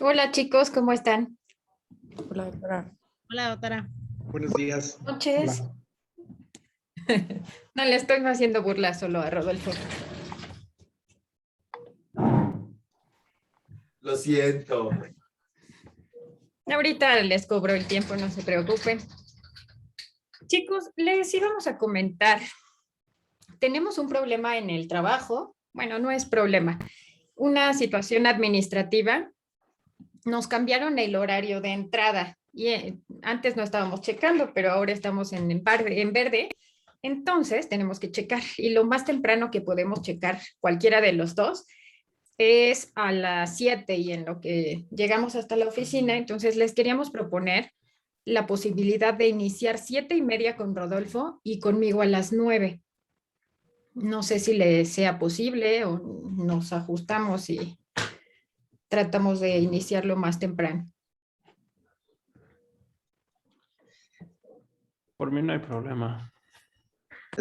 Hola chicos, ¿cómo están? Hola, doctora. Hola, doctora. Buenos días. Buenas noches. Hola. No le estoy haciendo burla solo a Rodolfo. Lo siento. Ahorita les cobro el tiempo, no se preocupen. Chicos, les íbamos a comentar. Tenemos un problema en el trabajo. Bueno, no es problema. Una situación administrativa. Nos cambiaron el horario de entrada. Y antes no estábamos checando, pero ahora estamos en verde. Entonces tenemos que checar. Y lo más temprano que podemos checar cualquiera de los dos es a las 7 y en lo que llegamos hasta la oficina. Entonces les queríamos proponer la posibilidad de iniciar 7:30 con Rodolfo y conmigo a las 9. No sé si le sea posible o nos ajustamos y tratamos de iniciarlo más temprano. Por mí no hay problema.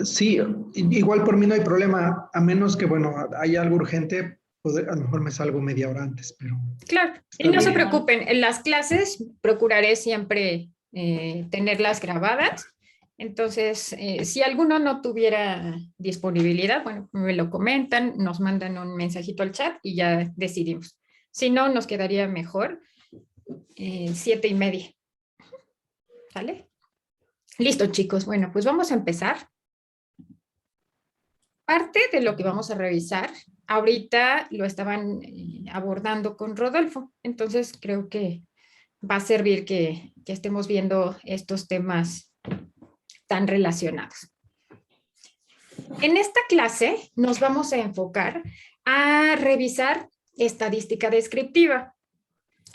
Sí, igual por mí no hay problema, a menos que, bueno, haya algo urgente, pues a lo mejor me salgo media hora antes, pero Claro, y está no se bien. preocupen, en las clases procuraré siempre tenerlas grabadas. Entonces, si alguno no tuviera disponibilidad, bueno, me lo comentan, nos mandan un mensajito al chat y ya decidimos. Si no, nos quedaría mejor 7:30. ¿Sale? Listo, chicos. Bueno, pues vamos a empezar. Parte de lo que vamos a revisar, ahorita lo estaban abordando con Rodolfo, entonces creo que va a servir que estemos viendo estos temas tan relacionados. En esta clase nos vamos a enfocar a revisar estadística descriptiva.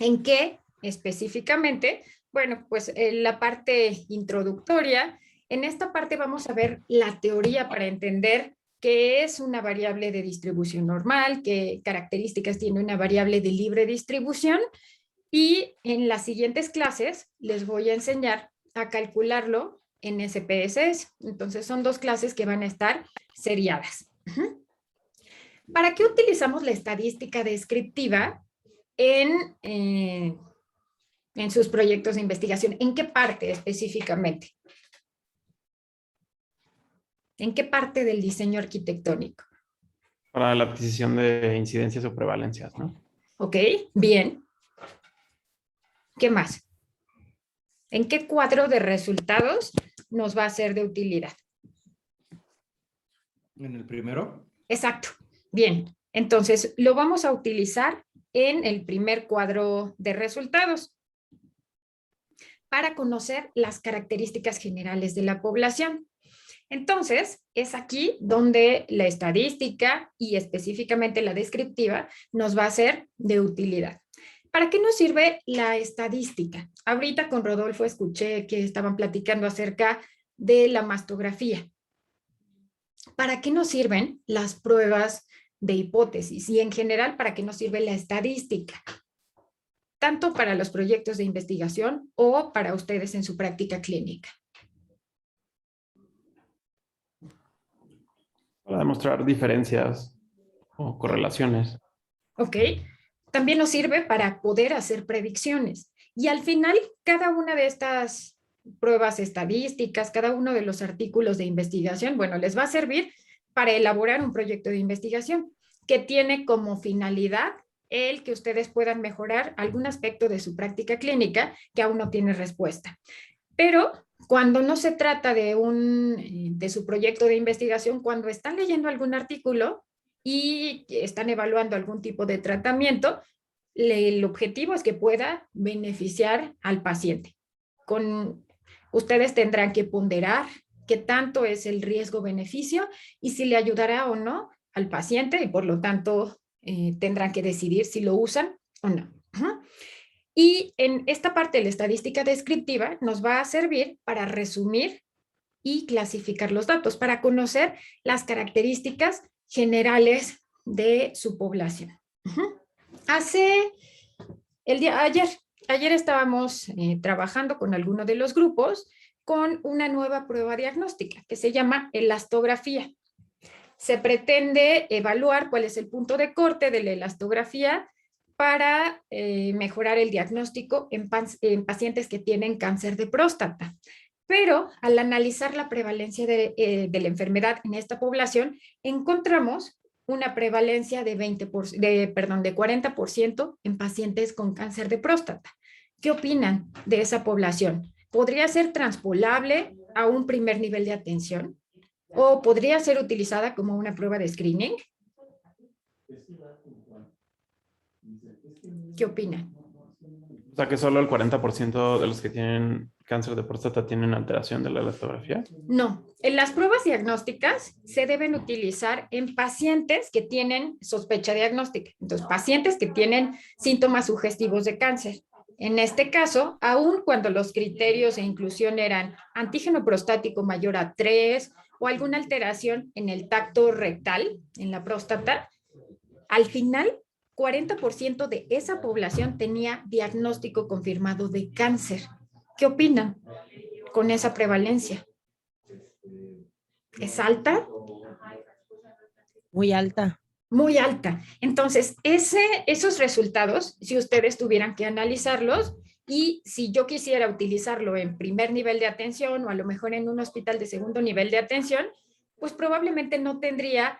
¿En qué específicamente? Bueno, pues en la parte introductoria, en esta parte vamos a ver la teoría para entender qué es una variable de distribución normal, qué características tiene una variable de libre distribución, y en las siguientes clases les voy a enseñar a calcularlo en SPSS. Entonces son dos clases que van a estar seriadas. ¿Para qué utilizamos la estadística descriptiva en sus proyectos de investigación? ¿En qué parte específicamente? ¿En qué parte del diseño arquitectónico? Para la adquisición de incidencias o prevalencias, ¿no? Ok, bien. ¿Qué más? ¿En qué cuadro de resultados nos va a ser de utilidad? ¿En el primero? Exacto. Bien. Entonces, lo vamos a utilizar en el primer cuadro de resultados para conocer las características generales de la población. Entonces, es aquí donde la estadística y específicamente la descriptiva nos va a ser de utilidad. ¿Para qué nos sirve la estadística? Ahorita con Rodolfo escuché que estaban platicando acerca de la mastografía. ¿Para qué nos sirven las pruebas de hipótesis? Y en general, ¿para qué nos sirve la estadística? Tanto para los proyectos de investigación o para ustedes en su práctica clínica. Para demostrar diferencias o correlaciones. ¿Ok? También nos sirve para poder hacer predicciones. Y al final, cada una de estas pruebas estadísticas, cada uno de los artículos de investigación, bueno, les va a servir para elaborar un proyecto de investigación que tiene como finalidad el que ustedes puedan mejorar algún aspecto de su práctica clínica que aún no tiene respuesta. Pero cuando no se trata de su proyecto de investigación, cuando están leyendo algún artículo y están evaluando algún tipo de tratamiento, el objetivo es que pueda beneficiar al paciente. Ustedes tendrán que ponderar qué tanto es el riesgo-beneficio y si le ayudará o no al paciente, y por lo tanto tendrán que decidir si lo usan o no. Y en esta parte de la estadística descriptiva nos va a servir para resumir y clasificar los datos, para conocer las características generales de su población. Ayer estábamos trabajando con alguno de los grupos con una nueva prueba diagnóstica que se llama elastografía. Se pretende evaluar cuál es el punto de corte de la elastografía para mejorar el diagnóstico en pacientes que tienen cáncer de próstata. Pero al analizar la prevalencia de la enfermedad en esta población, encontramos una prevalencia de 40% en pacientes con cáncer de próstata. ¿Qué opinan de esa población? ¿Podría ser transpolable a un primer nivel de atención? ¿O podría ser utilizada como una prueba de screening? ¿Qué opinan? O sea, que solo el 40% de los que tienen cáncer de próstata tienen alteración de la elastografía. No, en las pruebas diagnósticas se deben utilizar en pacientes que tienen sospecha diagnóstica. Entonces, pacientes que tienen síntomas sugestivos de cáncer. En este caso, aun cuando los criterios de inclusión eran antígeno prostático mayor a 3 o alguna alteración en el tacto rectal, en la próstata, al final 40% de esa población tenía diagnóstico confirmado de cáncer. ¿Qué opinan con esa prevalencia? ¿Es alta? Muy alta. Muy alta. Entonces, esos resultados, si ustedes tuvieran que analizarlos y si yo quisiera utilizarlo en primer nivel de atención o a lo mejor en un hospital de segundo nivel de atención, pues probablemente no tendría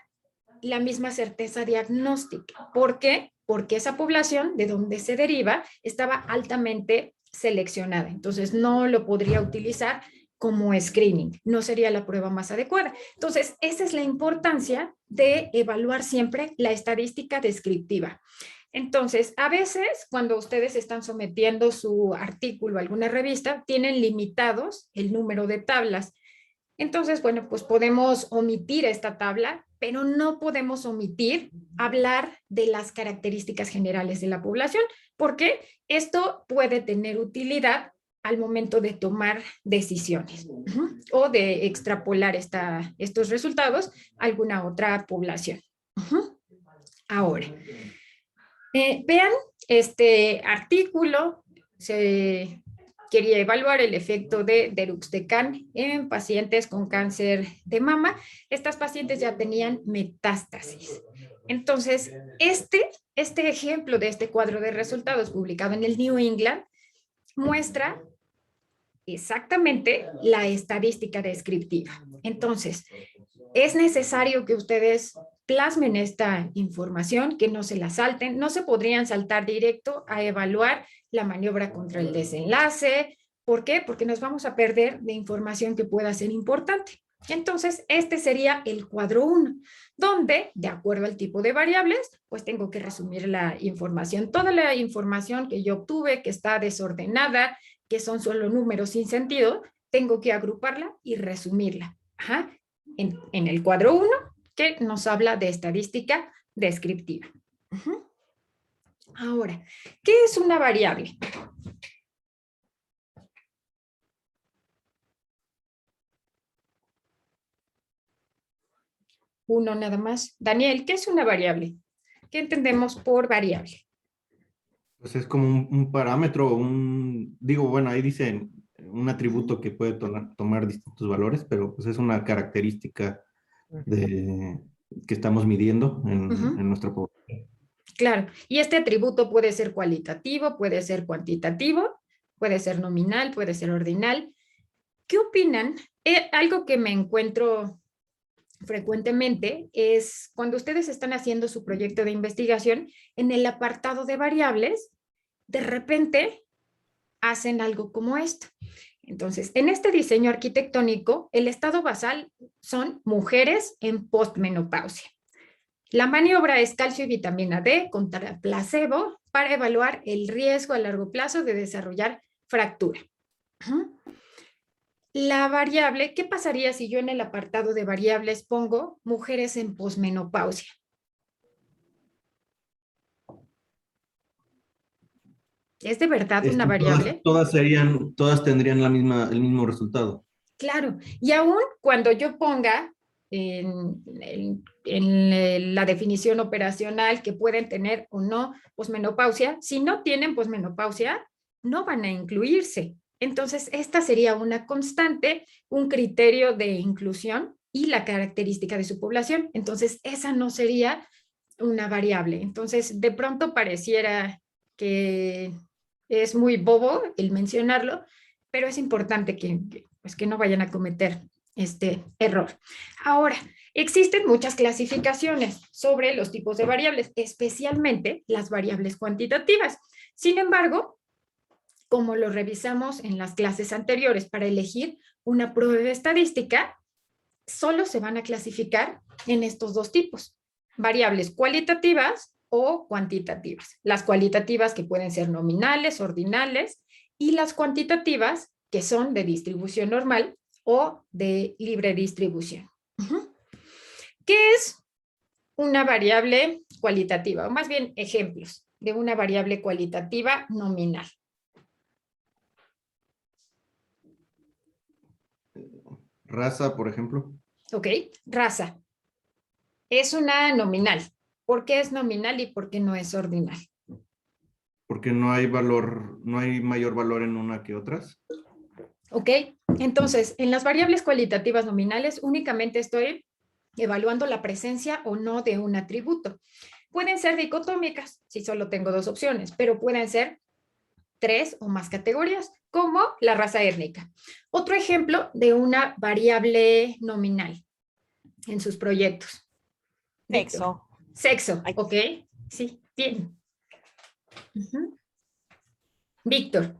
la misma certeza diagnóstica. ¿Por qué? Porque esa población de donde se deriva estaba altamente seleccionada. Entonces, no lo podría utilizar como screening, no sería la prueba más adecuada. Entonces, esa es la importancia de evaluar siempre la estadística descriptiva. Entonces, a veces cuando ustedes están sometiendo su artículo a alguna revista, tienen limitados el número de tablas. Entonces, bueno, pues podemos omitir esta tabla, pero no podemos omitir hablar de las características generales de la población, porque esto puede tener utilidad al momento de tomar decisiones o de extrapolar estos resultados a alguna otra población. Ahora, vean este artículo, se quería evaluar el efecto de deruxtecan en pacientes con cáncer de mama. Estas pacientes ya tenían metástasis. Entonces, este ejemplo de este cuadro de resultados publicado en el New England muestra exactamente la estadística descriptiva. Entonces, es necesario que ustedes plasmen esta información, que no se la salten. No se podrían saltar directo a evaluar la maniobra contra el desenlace. ¿Por qué? Porque nos vamos a perder de información que pueda ser importante. Entonces, este sería el cuadro 1, donde, de acuerdo al tipo de variables, pues tengo que resumir la información. Toda la información que yo obtuve, que está desordenada, que son solo números sin sentido, tengo que agruparla y resumirla. En el cuadro 1, que nos habla de estadística descriptiva. Ahora, ¿qué es una variable? Uno nada más. Daniel, ¿qué es una variable? ¿Qué entendemos por variable? Pues es como un parámetro, bueno, ahí dice un atributo que puede tomar distintos valores, pero pues es una característica que estamos midiendo en nuestra población. Claro, y este atributo puede ser cualitativo, puede ser cuantitativo, puede ser nominal, puede ser ordinal. ¿Qué opinan? Algo que me encuentro frecuentemente es cuando ustedes están haciendo su proyecto de investigación, en el apartado de variables, de repente hacen algo como esto. Entonces, en este diseño arquitectónico, el estado basal son mujeres en postmenopausia. La maniobra es calcio y vitamina D contra placebo para evaluar el riesgo a largo plazo de desarrollar fractura. La variable, ¿qué pasaría si yo en el apartado de variables pongo mujeres en posmenopausia? ¿Es de verdad una variable? Todas tendrían el mismo resultado. Claro, y aún cuando yo ponga en la definición operacional que pueden tener o no posmenopausia, si no tienen posmenopausia, no van a incluirse. Entonces, esta sería una constante, un criterio de inclusión y la característica de su población. Entonces, esa no sería una variable. Entonces, de pronto pareciera que es muy bobo el mencionarlo, pero es importante pues que no vayan a cometer este error. Ahora, existen muchas clasificaciones sobre los tipos de variables, especialmente las variables cuantitativas. Sin embargo, como lo revisamos en las clases anteriores, para elegir una prueba estadística, solo se van a clasificar en estos dos tipos, variables cualitativas o cuantitativas. Las cualitativas que pueden ser nominales, ordinales, y las cuantitativas que son de distribución normal o de libre distribución. ¿Qué es una variable cualitativa? O más bien ejemplos de una variable cualitativa nominal. Raza, por ejemplo. Ok, raza. Es una nominal. ¿Por qué es nominal y por qué no es ordinal? Porque no hay valor, no hay mayor valor en una que otras. Ok, entonces, en las variables cualitativas nominales únicamente estoy evaluando la presencia o no de un atributo. Pueden ser dicotómicas, si solo tengo dos opciones, pero pueden ser 3 o más categorías, como la raza étnica. Otro ejemplo de una variable nominal en sus proyectos. Sexo. Sexo, ok, sí, bien. Víctor,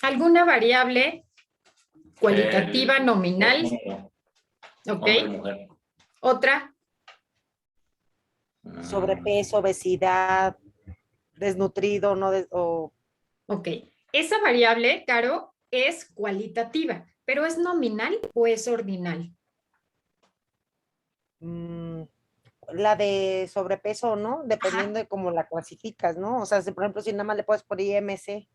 ¿alguna variable cualitativa nominal? Ok. Hombre, mujer. Otra. Sobrepeso, obesidad, desnutrido, no Ok. Esa variable, Caro, es cualitativa, pero ¿es nominal o es ordinal? la de sobrepeso, ¿no? Dependiendo de cómo la clasificas, ¿no? O sea, si, por ejemplo, si nada más le puedes poner IMC.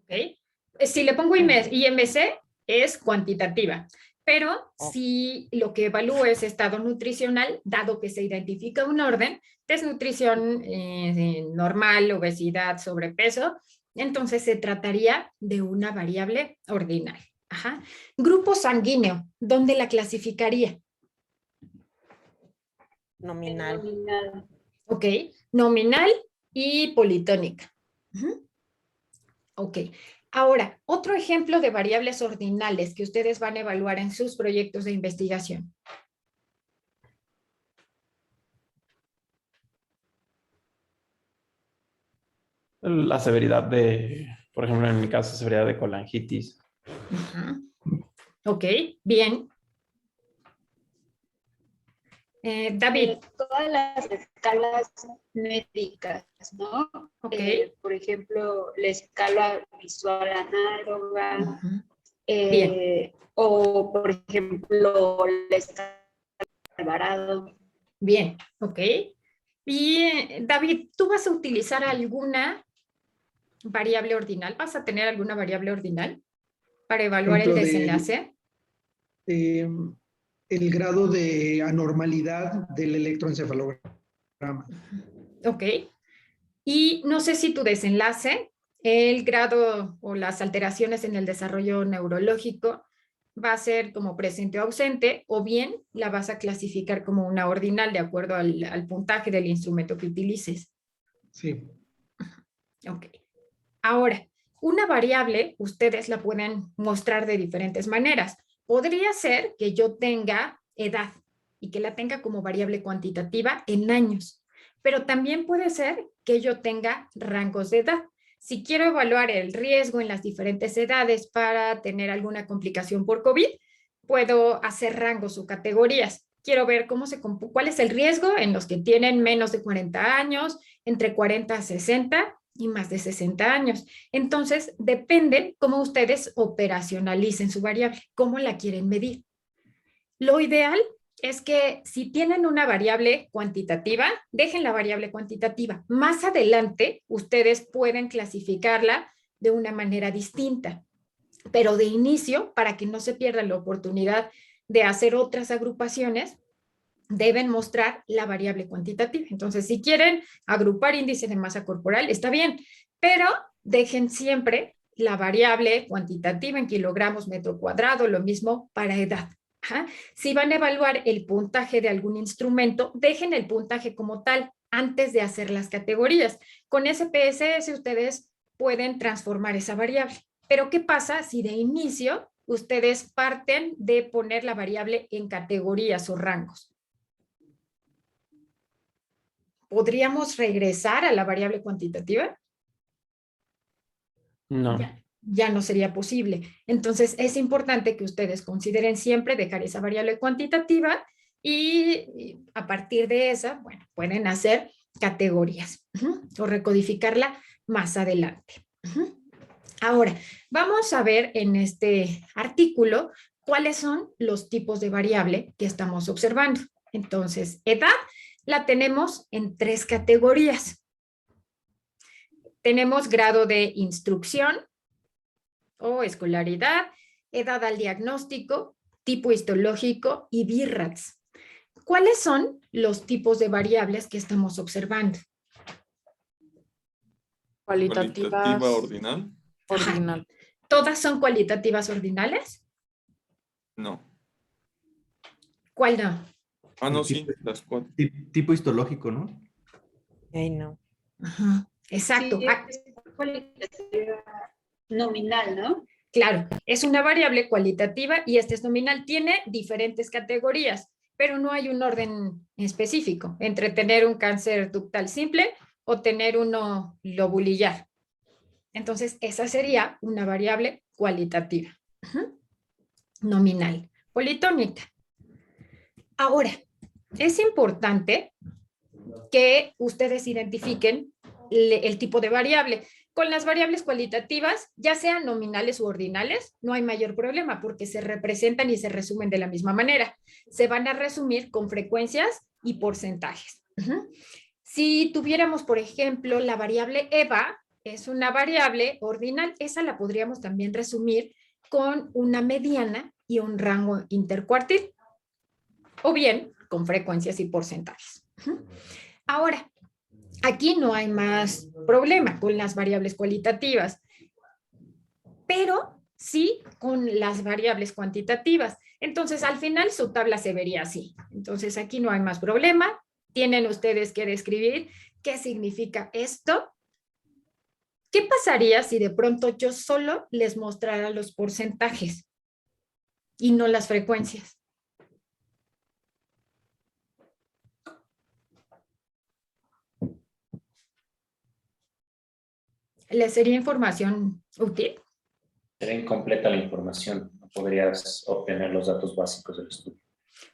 Ok. Si le pongo IMC, es cuantitativa. Pero si lo que evalúo es estado nutricional, dado que se identifica un orden, desnutrición normal, obesidad, sobrepeso, entonces se trataría de una variable ordinal. Ajá. Grupo sanguíneo, ¿dónde la clasificaría? Nominal. Ok, nominal y politónica. Ok. Ahora, otro ejemplo de variables ordinales que ustedes van a evaluar en sus proyectos de investigación. La severidad de, por ejemplo, en mi caso, severidad de colangitis. Ok, bien. David. Todas las escalas médicas, ¿no? Ok. Por ejemplo, la escala visual análoga, o por ejemplo, la escala de Alvarado. Bien, ok. Y David, ¿tú vas a utilizar alguna variable ordinal? ¿Vas a tener alguna variable ordinal para evaluar el desenlace? El grado de anormalidad del electroencefalograma. Ok. Y no sé si tu desenlace, el grado o las alteraciones en el desarrollo neurológico va a ser como presente o ausente, o bien la vas a clasificar como una ordinal de acuerdo al puntaje del instrumento que utilices. Sí. Ok. Ahora, una variable ustedes la pueden mostrar de diferentes maneras. Podría ser que yo tenga edad y que la tenga como variable cuantitativa en años, pero también puede ser que yo tenga rangos de edad. Si quiero evaluar el riesgo en las diferentes edades para tener alguna complicación por COVID, puedo hacer rangos o categorías. Quiero ver cuál es el riesgo en los que tienen menos de 40 años, entre 40 a 60 y más de 60 años. Entonces, depende cómo ustedes operacionalicen su variable, cómo la quieren medir. Lo ideal es que si tienen una variable cuantitativa, dejen la variable cuantitativa. Más adelante, ustedes pueden clasificarla de una manera distinta, pero de inicio, para que no se pierda la oportunidad de hacer otras agrupaciones, deben mostrar la variable cuantitativa. Entonces, si quieren agrupar índice de masa corporal, está bien, pero dejen siempre la variable cuantitativa en kilogramos metro cuadrado, lo mismo para edad, Ajá. Si van a evaluar el puntaje de algún instrumento, dejen el puntaje como tal antes de hacer las categorías. Con SPSS ustedes pueden transformar esa variable. Pero ¿qué pasa si de inicio ustedes parten de poner la variable en categorías o rangos? ¿Podríamos regresar a la variable cuantitativa? No. Ya no sería posible. Entonces, es importante que ustedes consideren siempre dejar esa variable cuantitativa y a partir de esa, bueno, pueden hacer categorías o recodificarla más adelante. Ahora, vamos a ver en este artículo cuáles son los tipos de variable que estamos observando. Entonces, edad la tenemos en 3 categorías. Tenemos grado de instrucción o escolaridad, edad al diagnóstico, tipo histológico y BIRATS. ¿Cuáles son los tipos de variables que estamos observando? Cualitativa ordinal. Ordinal. ¿Todas son cualitativas ordinales? No. ¿Cuál no? Ah, no, sí, las 4. Tipo histológico, ¿no? Ay, no. Ajá, exacto. Sí, es cualitativa nominal, ¿no? Claro, es una variable cualitativa y este es nominal. Tiene diferentes categorías, pero no hay un orden específico entre tener un cáncer ductal simple o tener uno lobulillar. Entonces, esa sería una variable cualitativa. Nominal. Politónica. Ahora, es importante que ustedes identifiquen el tipo de variable. Con las variables cualitativas, ya sean nominales u ordinales, no hay mayor problema porque se representan y se resumen de la misma manera. Se van a resumir con frecuencias y porcentajes. Si tuviéramos, por ejemplo, la variable EVA, es una variable ordinal, esa la podríamos también resumir con una mediana y un rango intercuartil, o bien con frecuencias y porcentajes. Ahora, aquí no hay más problema con las variables cualitativas, pero sí con las variables cuantitativas. Entonces, al final su tabla se vería así. Entonces, aquí no hay más problema. Tienen ustedes que describir qué significa esto. ¿Qué pasaría si de pronto yo solo les mostrara los porcentajes y no las frecuencias? ¿Les sería información útil? Sería incompleta la información, no podrías obtener los datos básicos del estudio.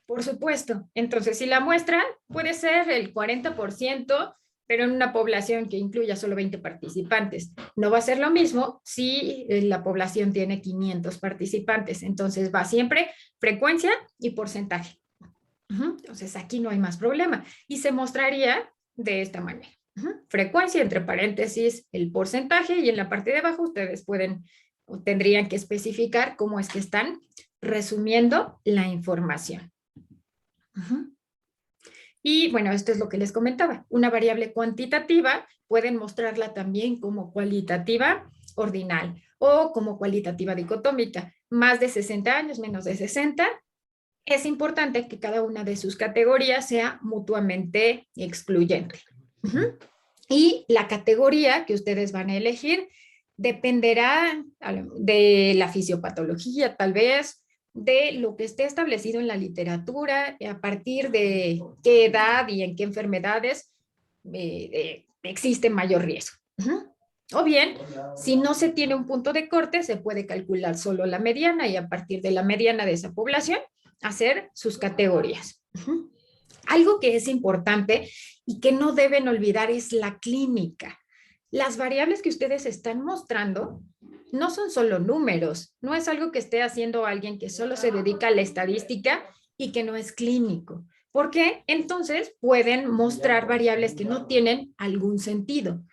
Por supuesto. Entonces, si la muestra puede ser el 40%, pero en una población que incluya solo 20 participantes. No va a ser lo mismo si la población tiene 500 participantes. Entonces, va siempre frecuencia y porcentaje. Entonces, aquí no hay más problema. Y se mostraría de esta manera. Frecuencia, entre paréntesis, el porcentaje, y en la parte de abajo ustedes pueden o tendrían que especificar cómo es que están resumiendo la información. Y bueno, esto es lo que les comentaba. Una variable cuantitativa pueden mostrarla también como cualitativa ordinal o como cualitativa dicotómica. Más de 60 años, menos de 60. Es importante que cada una de sus categorías sea mutuamente excluyente. Y la categoría que ustedes van a elegir dependerá de la fisiopatología, tal vez, de lo que esté establecido en la literatura, a partir de qué edad y en qué enfermedades existe mayor riesgo. O bien, si no se tiene un punto de corte, se puede calcular solo la mediana y a partir de la mediana de esa población, hacer sus categorías. Algo que es importante y que no deben olvidar es la clínica. Las variables que ustedes están mostrando no son solo números, no es algo que esté haciendo alguien que solo se dedica a la estadística y que no es clínico, porque entonces pueden mostrar variables que no tienen algún sentido.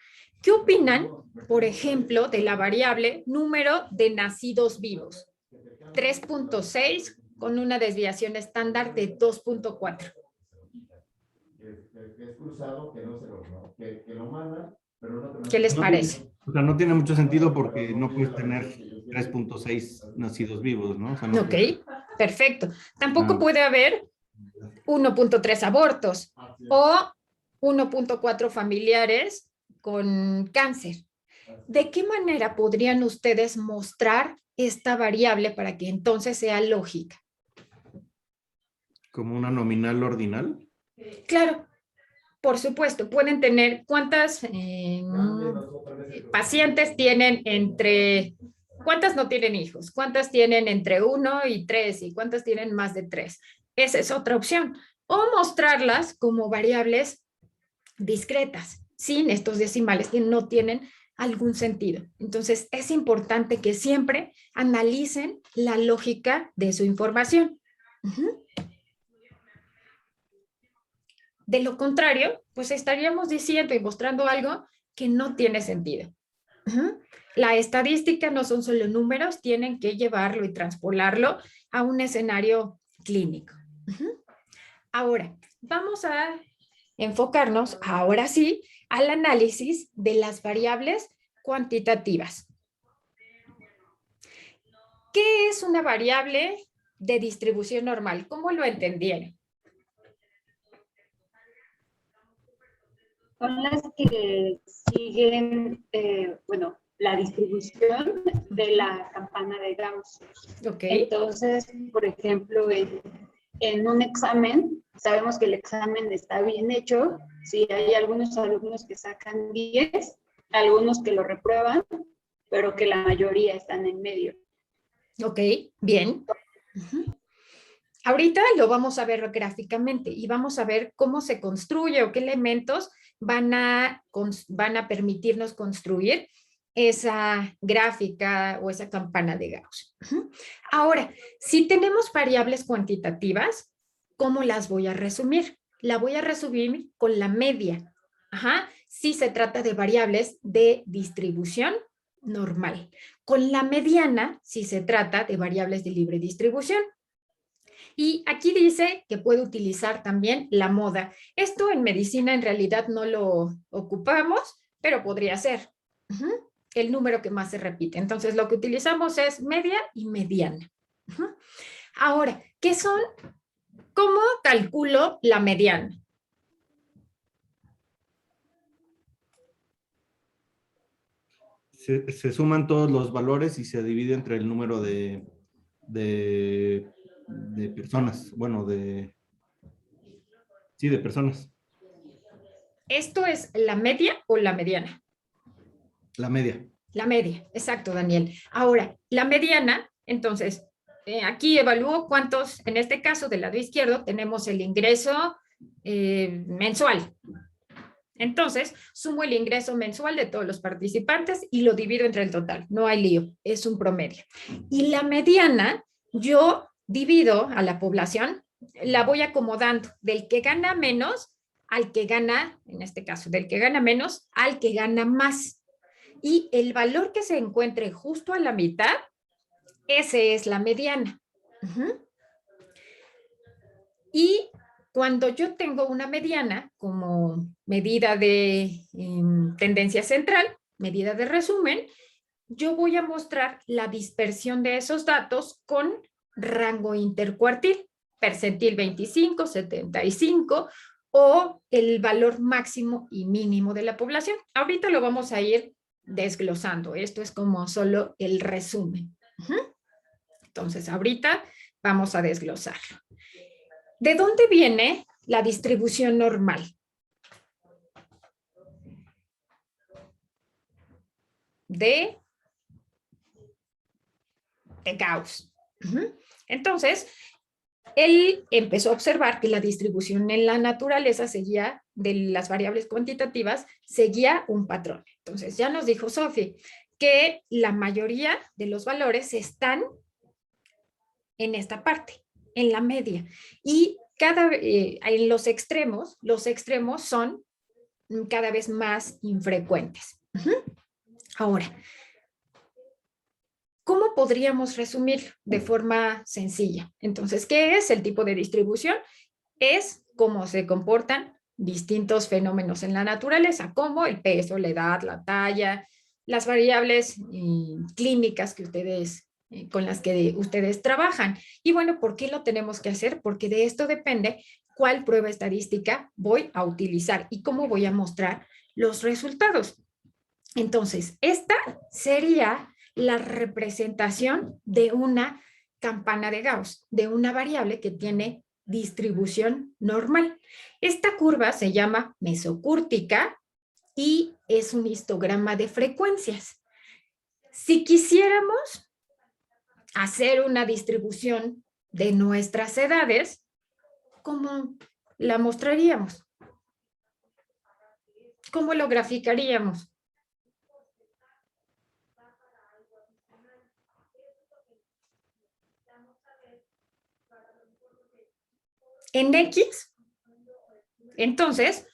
¿Qué opinan, por ejemplo, de la variable número de nacidos vivos? 3.6 con una desviación estándar de 2.4. ¿Qué les parece? O sea, no tiene mucho sentido porque no puedes tener 3.6 nacidos vivos, ¿no? O sea, no Ok. Perfecto. Tampoco Ah. puede haber 1.3 abortos o 1.4 familiares con cáncer. ¿De qué manera podrían ustedes mostrar esta variable para que entonces sea lógica? Como una nominal ordinal. Claro, por supuesto, pueden tener cuántas pacientes tienen cuántas no tienen hijos, cuántas tienen entre 1 y 3 y cuántas tienen más de 3. Esa es otra opción. O mostrarlas como variables discretas, sin estos decimales que no tienen algún sentido. Entonces, es importante que siempre analicen la lógica de su información. De lo contrario, pues estaríamos diciendo y mostrando algo que no tiene sentido. La estadística no son solo números, tienen que llevarlo y transpolarlo a un escenario clínico. Ahora, vamos a enfocarnos, ahora sí, al análisis de las variables cuantitativas. ¿Qué es una variable de distribución normal? ¿Cómo lo entendieron? Son las que siguen, bueno, la distribución de la campana de Gauss. Ok. Entonces, por ejemplo, en un examen, sabemos que el examen está bien hecho. Si hay algunos alumnos que sacan 10, algunos que lo reprueban, pero que la mayoría están en medio. Ok, bien. Ahorita lo vamos a ver gráficamente y vamos a ver cómo se construye o qué elementos van a permitirnos construir esa gráfica o esa campana de Gauss. Ahora, si tenemos variables cuantitativas, ¿cómo las voy a resumir? La voy a resumir con la media. Si se trata de variables de distribución normal. Con la mediana, si se trata de variables de libre distribución. Y aquí dice que puede utilizar también la moda. Esto en medicina en realidad no lo ocupamos, pero podría ser el número que más se repite. Entonces lo que utilizamos es media y mediana. Ahora, ¿qué son? ¿Cómo calculo la mediana? Se suman todos los valores y se divide entre el número de personas. Bueno, sí, de personas. ¿Esto es la media o la mediana? La media. La media, exacto, Daniel. Ahora, la mediana, entonces, aquí evalúo cuántos, en este caso del lado izquierdo, tenemos el ingreso mensual. Entonces, sumo el ingreso mensual de todos los participantes y lo divido entre el total. No hay lío, es un promedio. Y la mediana, yo divido a la población, la voy acomodando del que gana menos al que gana, en este caso, del que gana menos al que gana más. Y el valor que se encuentre justo a la mitad, ese es la mediana. Y cuando yo tengo una mediana como medida de tendencia central, medida de resumen, yo voy a mostrar la dispersión de esos datos con rango intercuartil, percentil 25, 75 o el valor máximo y mínimo de la población. Ahorita lo vamos a ir desglosando. Esto es como solo el resumen. Entonces, ahorita vamos a desglosarlo. ¿De dónde viene la distribución normal? De Gauss. Entonces, él empezó a observar que la distribución en la naturaleza seguía, de las variables cuantitativas, seguía un patrón. Entonces, ya nos dijo Sophie que la mayoría de los valores están en esta parte, en la media. Y en los extremos son cada vez más infrecuentes. Ahora, ¿cómo podríamos resumir de forma sencilla? Entonces, ¿qué es el tipo de distribución? Es cómo se comportan distintos fenómenos en la naturaleza, como el peso, la edad, la talla, las variables clínicas que ustedes con las que ustedes trabajan. Y bueno, ¿por qué lo tenemos que hacer? Porque de esto depende cuál prueba estadística voy a utilizar y cómo voy a mostrar los resultados. Entonces, esta sería la representación de una campana de Gauss, de una variable que tiene distribución normal. Esta curva se llama mesocúrtica y es un histograma de frecuencias. Si quisiéramos hacer una distribución de nuestras edades, ¿cómo la mostraríamos? ¿Cómo lo graficaríamos? En X, entonces,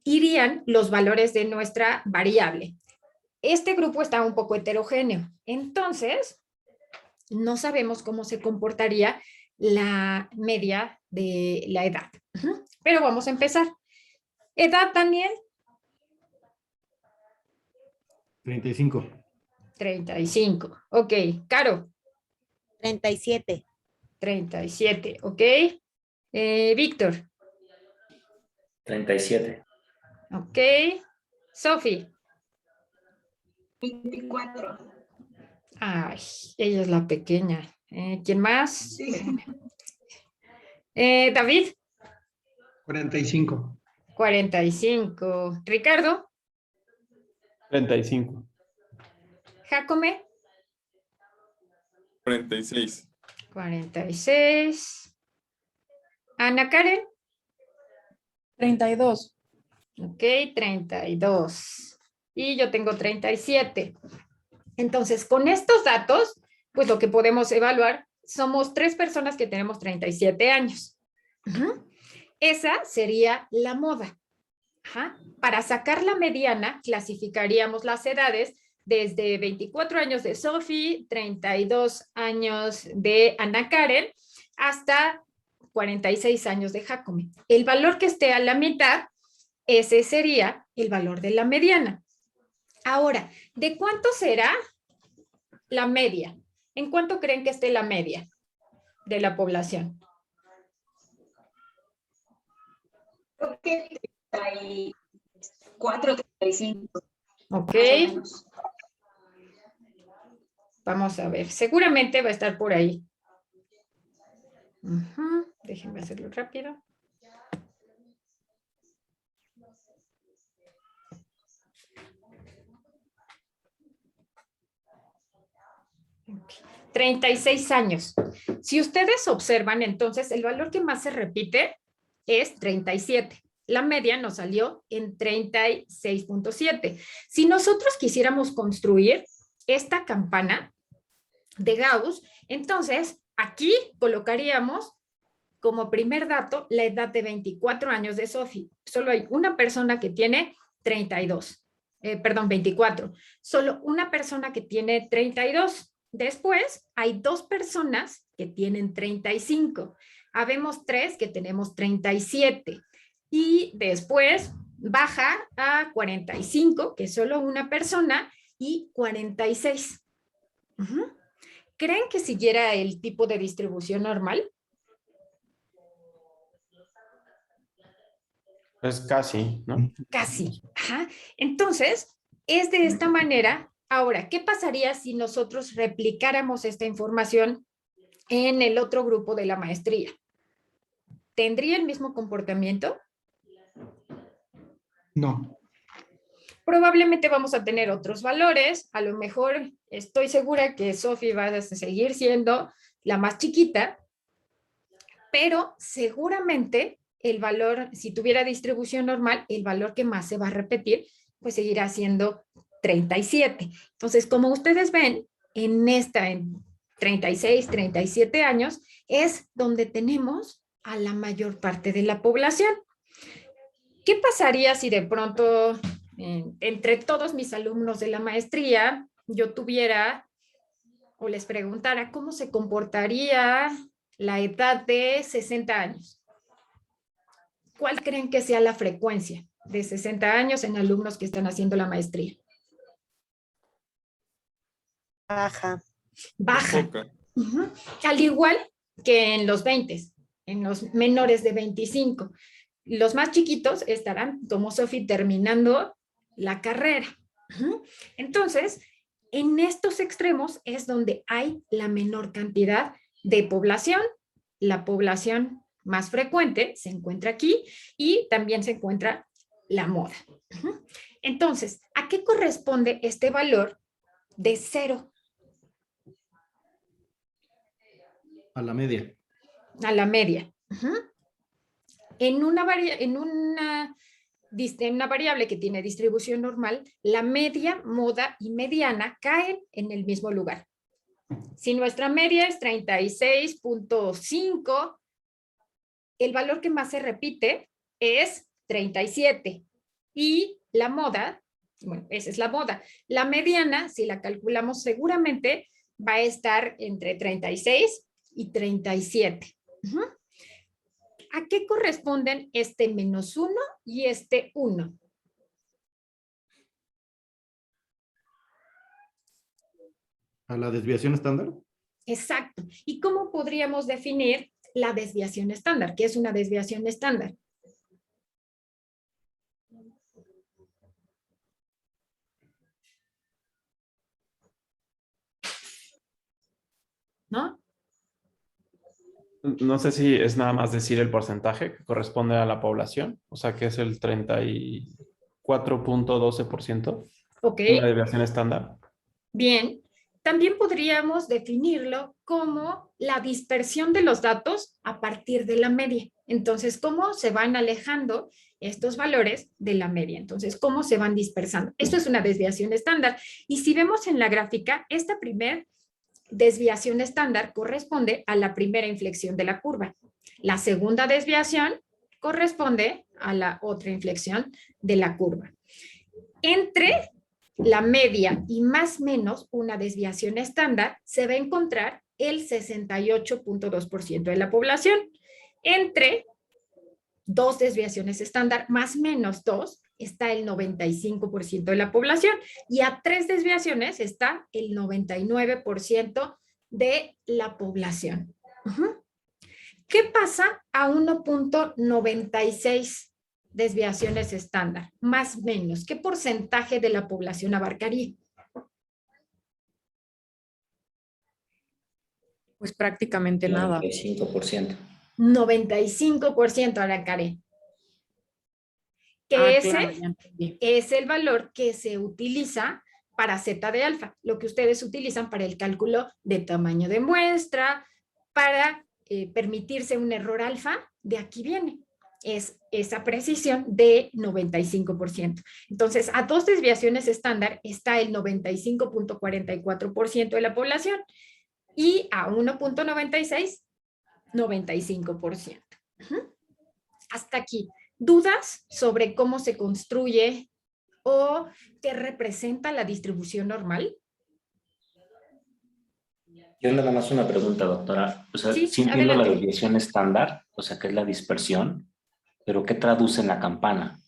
irían los valores de nuestra variable. Este grupo está un poco heterogéneo, entonces no sabemos cómo se comportaría la media de la edad. Pero vamos a empezar. ¿Edad, Daniel? 35. 35. Ok. Caro. 37. 37. Ok. Víctor. 37. Ok. Sofi. 24. Ay, ella es la pequeña. ¿Quién más? Sí. David. 45. 45. Ricardo. 35. Jacome. 46. 46. Ana Karen. 32. Ok, 32. Y yo tengo 37. Entonces, con estos datos, pues lo que podemos evaluar, somos 3 personas que tenemos 37 años. Esa sería la moda. Para sacar la mediana, clasificaríamos las edades desde 24 años de Sophie, 32 años de Ana Karen, hasta 46 años de Jacome. El valor que esté a la mitad, ese sería el valor de la mediana. Ahora, ¿de cuánto será la media? ¿En cuánto creen que esté la media de la población? Creo que 34, 35. Ok. Más o menos. Vamos a ver. Seguramente va a estar por ahí. Déjenme hacerlo rápido. Okay. 36 años. Si ustedes observan, entonces, el valor que más se repite es 37. La media nos salió en 36.7. Si nosotros quisiéramos construir esta campana de Gauss, entonces aquí colocaríamos como primer dato la edad de 24 años de Sophie. Solo hay una persona que tiene 24. Solo una persona que tiene 32. Después hay 2 personas que tienen 35. Habemos 3 que tenemos 37. Y después baja a 45, que es solo una persona, y 46. ¿Creen que siguiera el tipo de distribución normal? Pues casi, ¿no? Casi. Entonces, es de esta manera. Ahora, ¿qué pasaría si nosotros replicáramos esta información en el otro grupo de la maestría? ¿Tendría el mismo comportamiento? No. Probablemente vamos a tener otros valores. A lo mejor estoy segura que Sophie va a seguir siendo la más chiquita, pero seguramente el valor, si tuviera distribución normal, el valor que más se va a repetir, pues seguirá siendo 37. Entonces, como ustedes ven, en 36, 37 años, es donde tenemos a la mayor parte de la población. ¿Qué pasaría si de pronto, entre todos mis alumnos de la maestría, yo tuviera o les preguntara cómo se comportaría la edad de 60 años? ¿Cuál creen que sea la frecuencia de 60 años en alumnos que están haciendo la maestría? Baja. baja. Poca. Ujú. Al igual que en los 20, en los menores de 25. Los más chiquitos estarán, como Sofi, terminando la carrera. Ujú. Entonces, en estos extremos es donde hay la menor cantidad de población. La población más frecuente se encuentra aquí y también se encuentra la moda. Ujú. Entonces, ¿a qué corresponde este valor de 0? A la media. A la media. Ujú. En una variable que tiene distribución normal, la media, moda y mediana caen en el mismo lugar. Si nuestra media es 36.5, el valor que más se repite es 37. Y la moda, bueno, esa es la moda. La mediana, si la calculamos seguramente, va a estar entre 36 y 37. Uh-huh. ¿A qué corresponden este -1 y este 1? ¿A la desviación estándar? Exacto. ¿Y cómo podríamos definir la desviación estándar? ¿Qué es una desviación estándar? ¿No? No sé si es nada más decir el porcentaje que corresponde a la población, o sea que es el 34.12%. Ok. Una desviación estándar. Bien. También podríamos definirlo como la dispersión de los datos a partir de la media. Entonces, ¿cómo se van alejando estos valores de la media? Entonces, ¿cómo se van dispersando? Esto es una desviación estándar. Y si vemos en la gráfica, esta primera desviación estándar corresponde a la primera inflexión de la curva. La segunda desviación corresponde a la otra inflexión de la curva. Entre la media y más menos una desviación estándar, se va a encontrar el 68.2% de la población. Entre dos desviaciones estándar más menos 2 está el 95% de la población y a 3 desviaciones está el 99% de la población. Uh-huh. ¿Qué pasa a 1.96 desviaciones estándar? Más o menos, ¿qué porcentaje de la población abarcaría? Pues prácticamente nada. 95%. 95% abarcaré. Que ese claro, es el valor que se utiliza para Z de alfa, lo que ustedes utilizan para el cálculo de tamaño de muestra, para permitirse un error alfa, de aquí viene. Es esa precisión de 95%. Entonces, a dos desviaciones estándar está el 95.44% de la población y a 1.96, 95%. Uh-huh. Hasta aquí. ¿Dudas sobre cómo se construye o qué representa la distribución normal? Yo nada más una pregunta, doctora. O sea, sí entiendo la desviación estándar, o sea, que es la dispersión, pero ¿qué traduce en la campana?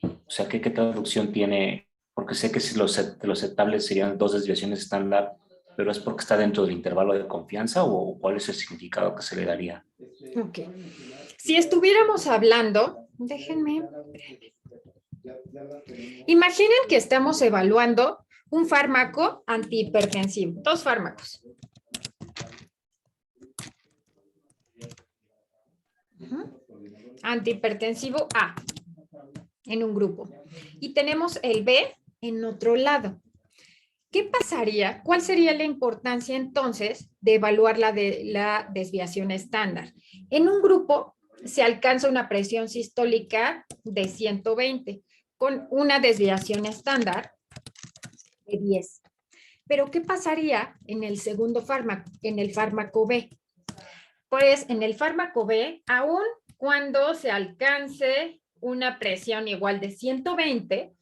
O sea, ¿qué traducción tiene? Porque sé que si los aceptables serían dos desviaciones estándar, pero ¿es porque está dentro del intervalo de confianza o cuál es el significado que se le daría? Ok. Si estuviéramos hablando, déjenme. Imaginen que estamos evaluando un fármaco antihipertensivo, dos fármacos. Antihipertensivo A en un grupo y tenemos el B en otro lado. ¿Qué pasaría? ¿Cuál sería la importancia entonces de evaluar la desviación estándar? En un grupo se alcanza una presión sistólica de 120 con una desviación estándar de 10. Pero ¿qué pasaría en el segundo fármaco, en el fármaco B? Pues en el fármaco B, aún cuando se alcance una presión igual de 120,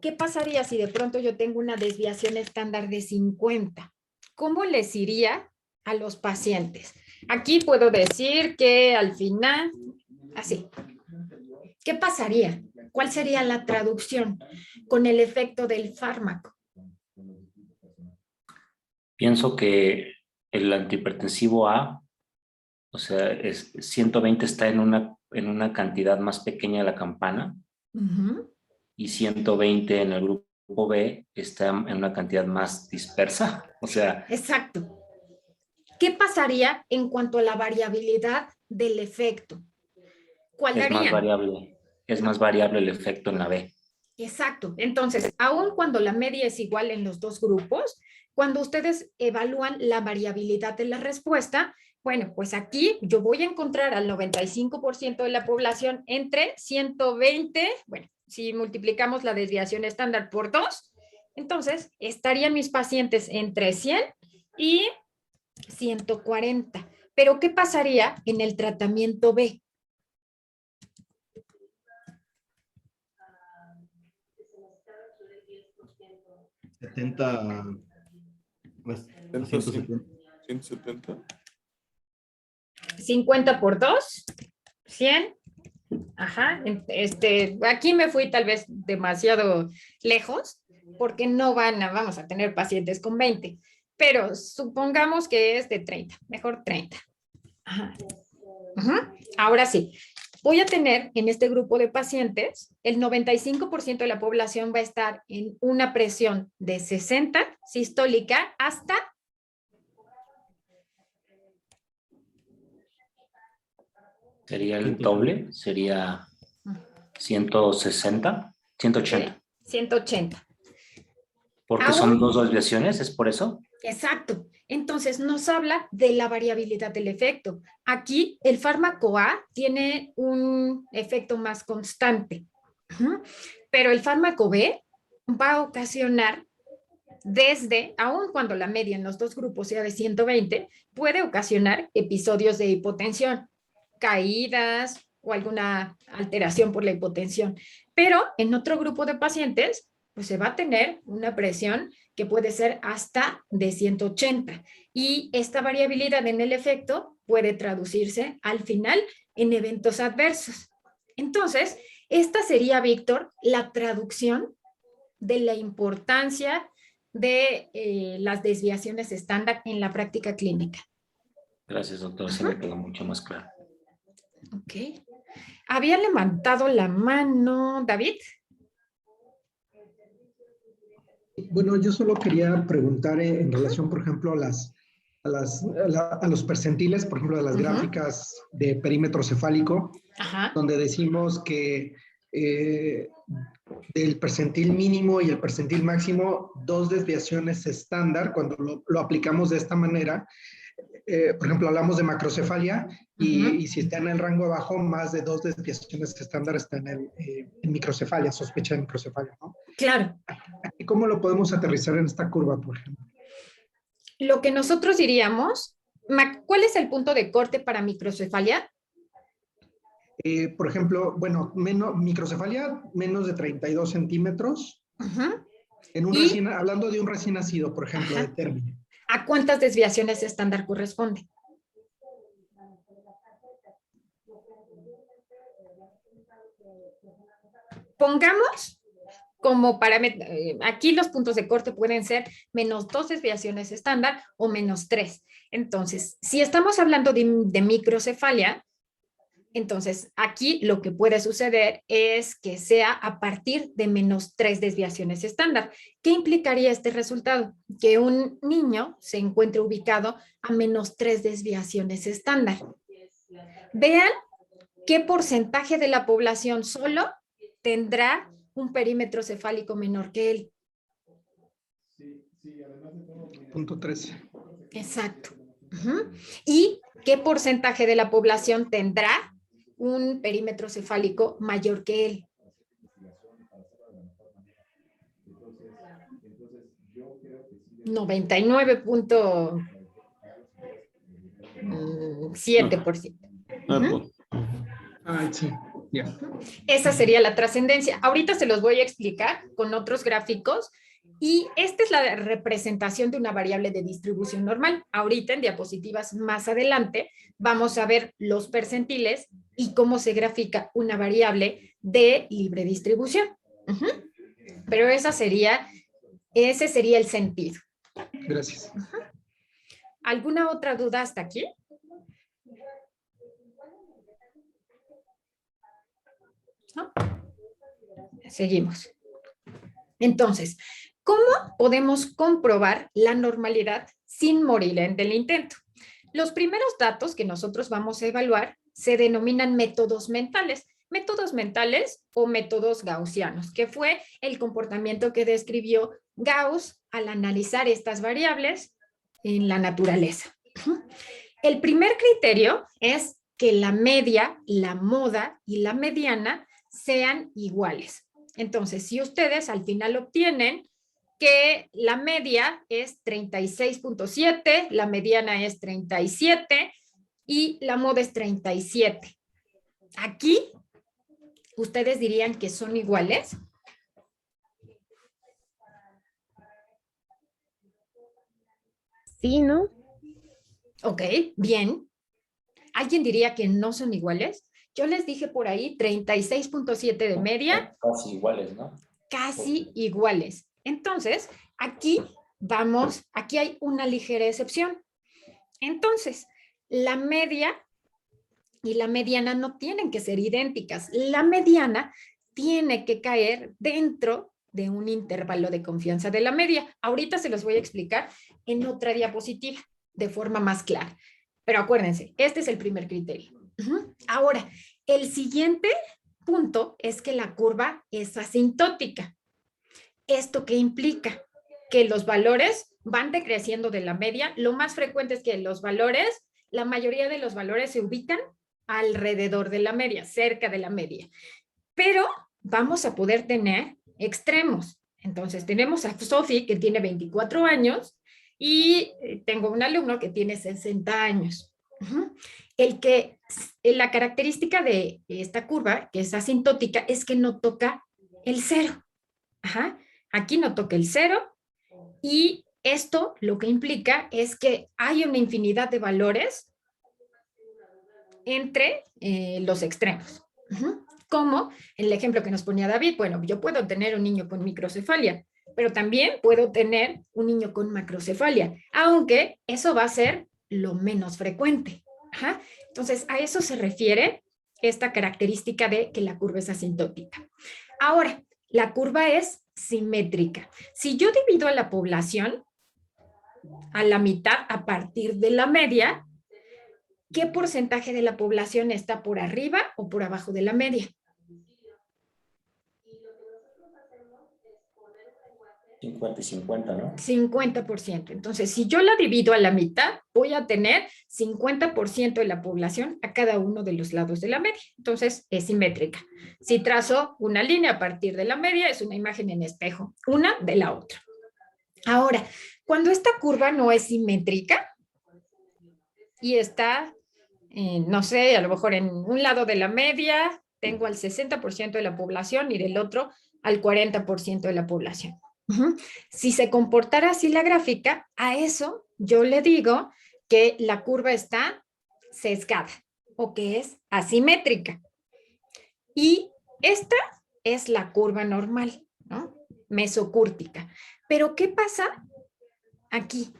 ¿qué pasaría si de pronto yo tengo una desviación estándar de 50? ¿Cómo les iría a los pacientes? Aquí puedo decir que al final, así. ¿Qué pasaría? ¿Cuál sería la traducción con el efecto del fármaco? Pienso que el antihipertensivo A, o sea, 120 está en una cantidad más pequeña de la campana y 120 en el grupo B está en una cantidad más dispersa. O sea, exacto. ¿Qué pasaría en cuanto a la variabilidad del efecto? ¿Cuál es más darían? variable. Es más variable el efecto en la B. Exacto. Entonces, aun cuando la media es igual en los dos grupos, cuando ustedes evalúan la variabilidad de la respuesta, bueno, pues aquí yo voy a encontrar al 95% de la población entre 120, bueno, si multiplicamos la desviación estándar por 2, entonces estarían mis pacientes entre 100 y 140. Pero ¿qué pasaría en el tratamiento B? ¿70? 170. 50 por 2, 100. Ajá, aquí me fui tal vez demasiado lejos porque no vamos a tener pacientes con 20, pero supongamos que es de 30, mejor 30. Ajá. Ajá. Ahora sí, voy a tener en este grupo de pacientes, el 95% de la población va a estar en una presión de 60 sistólica hasta Sería el doble, sería 160, 180. 180. Porque son dos desviaciones, ¿es por eso? Exacto. Entonces nos habla de la variabilidad del efecto. Aquí el fármaco A tiene un efecto más constante, pero el fármaco B va a ocasionar aun cuando la media en los dos grupos sea de 120, puede ocasionar episodios de hipotensión, caídas o alguna alteración por la hipotensión. Pero en otro grupo de pacientes, pues se va a tener una presión que puede ser hasta de 180. Y esta variabilidad en el efecto puede traducirse al final en eventos adversos. Entonces, esta sería, Víctor, la traducción de la importancia de las desviaciones estándar en la práctica clínica. Gracias, doctor. Se me quedó mucho más claro. Ok. Había levantado la mano, David. Bueno, yo solo quería preguntar en relación, por ejemplo, a los percentiles, por ejemplo, de las gráficas de perímetro cefálico, donde decimos que del percentil mínimo y el percentil máximo, 2 desviaciones estándar, cuando lo aplicamos de esta manera, por ejemplo, hablamos de macrocefalia y si está en el rango abajo, más de 2 desviaciones estándar está en microcefalia, sospecha de microcefalia, ¿no? Claro. ¿Y cómo lo podemos aterrizar en esta curva, por ejemplo? Lo que nosotros diríamos, ¿cuál es el punto de corte para microcefalia? Por ejemplo, bueno, microcefalia, menos de 32 centímetros. Hablando de un recién nacido, por ejemplo, de término. ¿A cuántas desviaciones estándar corresponde? Pongamos como parámetro, aquí los puntos de corte pueden ser menos 2 desviaciones estándar o menos 3. Entonces, si estamos hablando de microcefalia, entonces aquí lo que puede suceder es que sea a partir de menos 3 desviaciones estándar. ¿Qué implicaría este resultado? Que un niño se encuentre ubicado a menos 3 desviaciones estándar. Vean qué porcentaje de la población solo tendrá un perímetro cefálico menor que él. Punto 13. Exacto. ¿Y qué porcentaje de la población tendrá un perímetro cefálico mayor que él? $99.7%. Sí. Yeah. Esa sería la trascendencia. Ahorita se los voy a explicar con otros gráficos y esta es la representación de una variable de distribución normal. Ahorita en diapositivas más adelante vamos a ver los percentiles y cómo se grafica una variable de libre distribución. Pero ese sería el sentido. Gracias. ¿Alguna otra duda hasta aquí? ¿No? Seguimos. Entonces, ¿cómo podemos comprobar la normalidad sin morir en el intento? Los primeros datos que nosotros vamos a evaluar se denominan métodos mentales. Métodos mentales o métodos gaussianos, que fue el comportamiento que describió Gauss al analizar estas variables en la naturaleza. El primer criterio es que la media, la moda y la mediana sean iguales. Entonces, si ustedes al final obtienen que la media es 36.7, la mediana es 37 y la moda es 37. Aquí, ¿ustedes dirían que son iguales? Sí, ¿no? Ok, bien. ¿Alguien diría que no son iguales? Yo les dije por ahí 36.7 de media. Casi iguales, ¿no? Casi iguales. Entonces, aquí hay una ligera excepción. Entonces, la media y la mediana no tienen que ser idénticas. La mediana tiene que caer dentro de un intervalo de confianza de la media. Ahorita se los voy a explicar en otra diapositiva de forma más clara. Pero acuérdense, este es el primer criterio. Ahora, el siguiente punto es que la curva es asintótica. ¿Esto qué implica? Que los valores van decreciendo de la media. Lo más frecuente es que la mayoría de los valores se ubican alrededor de la media, cerca de la media. Pero vamos a poder tener extremos. Entonces, tenemos a Sophie, que tiene 24 años, y tengo un alumno que tiene 60 años. La característica de esta curva, que es asintótica, es que no toca el cero. Aquí no toca el cero, y esto lo que implica es que hay una infinidad de valores entre los extremos. Como el ejemplo que nos ponía David, bueno, yo puedo tener un niño con microcefalia, pero también puedo tener un niño con macrocefalia, aunque eso va a ser lo menos frecuente. Entonces, a eso se refiere esta característica de que la curva es asintótica. Ahora, la curva es simétrica. Si yo divido a la población a la mitad a partir de la media, ¿qué porcentaje de la población está por arriba o por abajo de la media? 50 y 50, ¿no? 50%. Entonces, si yo la divido a la mitad, voy a tener 50% de la población a cada uno de los lados de la media. Entonces, es simétrica. Si trazo una línea a partir de la media, es una imagen en espejo, una de la otra. Ahora, cuando esta curva no es simétrica y está, no sé, a lo mejor en un lado de la media, tengo al 60% de la población y del otro al 40% de la población. Si se comportara así la gráfica, a eso yo le digo que la curva está sesgada o que es asimétrica. Y esta es la curva normal, ¿no? Mesocúrtica. Pero ¿qué pasa aquí?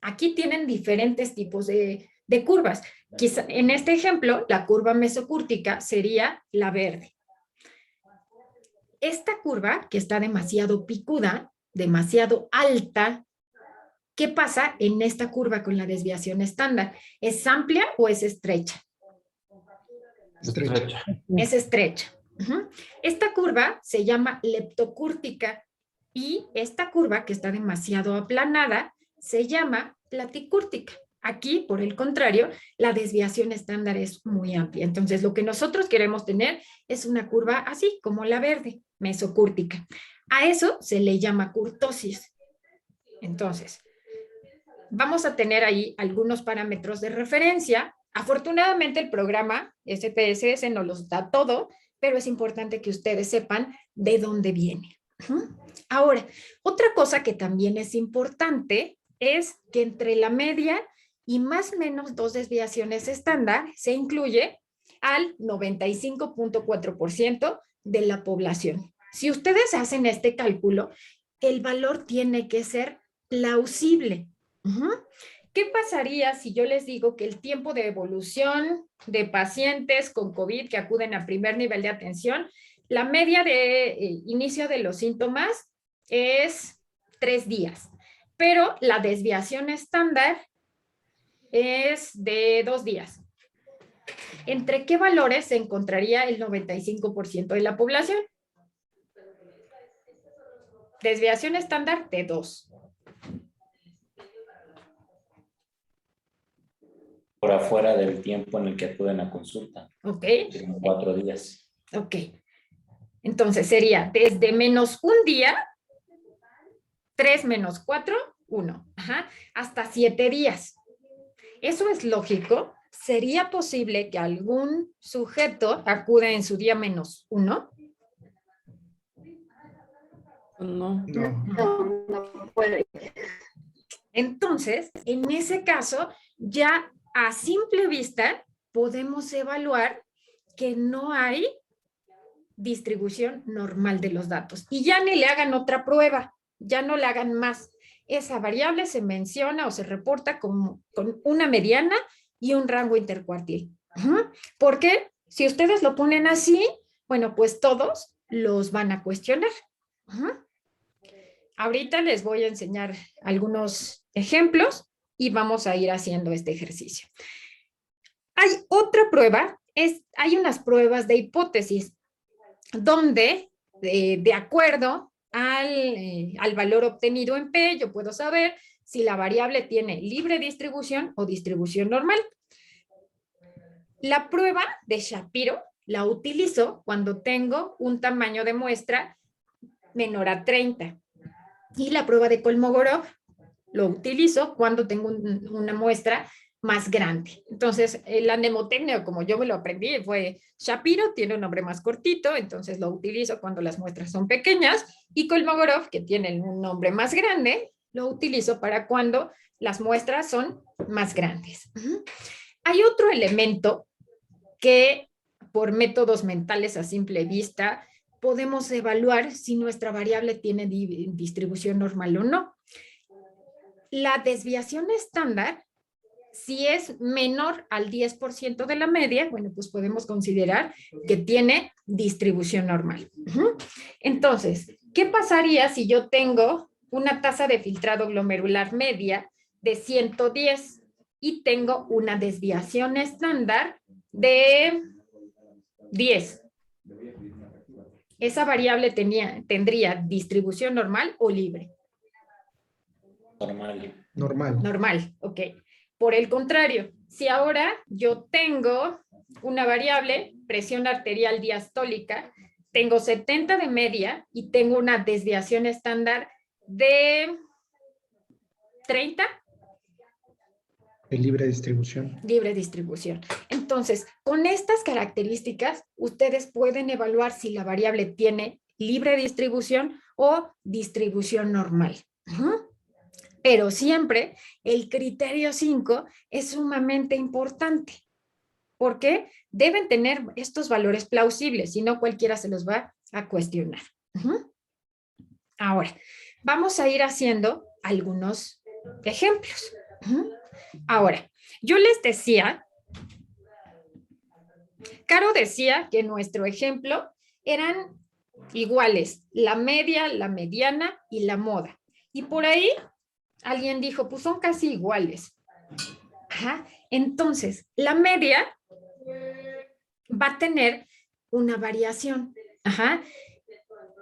Aquí tienen diferentes tipos de curvas. Quizá en este ejemplo, la curva mesocúrtica sería la verde. Esta curva, que está demasiado picuda, demasiado alta, ¿qué pasa en esta curva con la desviación estándar? ¿Es amplia o es estrecha? Estrecha. Es estrecha. Esta curva se llama leptocúrtica y esta curva, que está demasiado aplanada, se llama platicúrtica. Aquí, por el contrario, la desviación estándar es muy amplia. Entonces, lo que nosotros queremos tener es una curva así, como la verde, mesocúrtica. A eso se le llama kurtosis. Entonces, vamos a tener ahí algunos parámetros de referencia. Afortunadamente, el programa SPSS no los da todo, pero es importante que ustedes sepan de dónde viene. Ahora, otra cosa que también es importante es que entre la media y más o menos 2 desviaciones estándar se incluye al 95.4% de la población. Si ustedes hacen este cálculo, el valor tiene que ser plausible. ¿Qué pasaría si yo les digo que el tiempo de evolución de pacientes con COVID que acuden a primer nivel de atención, la media de inicio de los síntomas es 3 días, pero la desviación estándar es de 2 días? ¿Entre qué valores se encontraría el 95% de la población? Desviación estándar de 2. Por afuera del tiempo en el que acuden a consulta. Ok. 4 días. Ok. Entonces sería desde menos 1 día, 3 menos 4, 1. Ajá, hasta 7 días. ¿Eso es lógico? ¿Sería posible que algún sujeto acude en su día menos 1? No. No puede. Entonces, en ese caso, ya a simple vista podemos evaluar que no hay distribución normal de los datos. Y ya ni le hagan otra prueba, ya no le hagan más. Esa variable se menciona o se reporta con una mediana y un rango intercuartil. Porque si ustedes lo ponen así, bueno, pues todos los van a cuestionar. Ahorita les voy a enseñar algunos ejemplos y vamos a ir haciendo este ejercicio. Hay otra prueba, hay unas pruebas de hipótesis donde de acuerdo al valor obtenido en P, yo puedo saber si la variable tiene libre distribución o distribución normal. La prueba de Shapiro la utilizo cuando tengo un tamaño de muestra menor a 30. Y la prueba de Kolmogorov lo utilizo cuando tengo una muestra más grande. Entonces, la mnemotecnia, como yo me lo aprendí, fue Shapiro, tiene un nombre más cortito, entonces lo utilizo cuando las muestras son pequeñas, y Kolmogorov, que tiene un nombre más grande, lo utilizo para cuando las muestras son más grandes. Hay otro elemento que por métodos mentales a simple vista podemos evaluar si nuestra variable tiene distribución normal o no. La desviación estándar, si es menor al 10% de la media, bueno, pues podemos considerar que tiene distribución normal. Entonces, ¿qué pasaría si yo tengo una tasa de filtrado glomerular media de 110 y tengo una desviación estándar de 10? ¿Esa variable tendría distribución normal o libre? Normal. Normal. Normal, ok. Por el contrario, si ahora yo tengo una variable, presión arterial diastólica, tengo 70 de media y tengo una desviación estándar de 30. Libre distribución. Libre distribución. Entonces, con estas características, ustedes pueden evaluar si la variable tiene libre distribución o distribución normal. Pero siempre el criterio 5 es sumamente importante. Porque deben tener estos valores plausibles, si no cualquiera se los va a cuestionar. Ahora, vamos a ir haciendo algunos ejemplos. Ahora, yo les decía, Caro decía que nuestro ejemplo eran iguales, la media, la mediana y la moda. Y por ahí alguien dijo, pues son casi iguales. Entonces, la media va a tener una variación.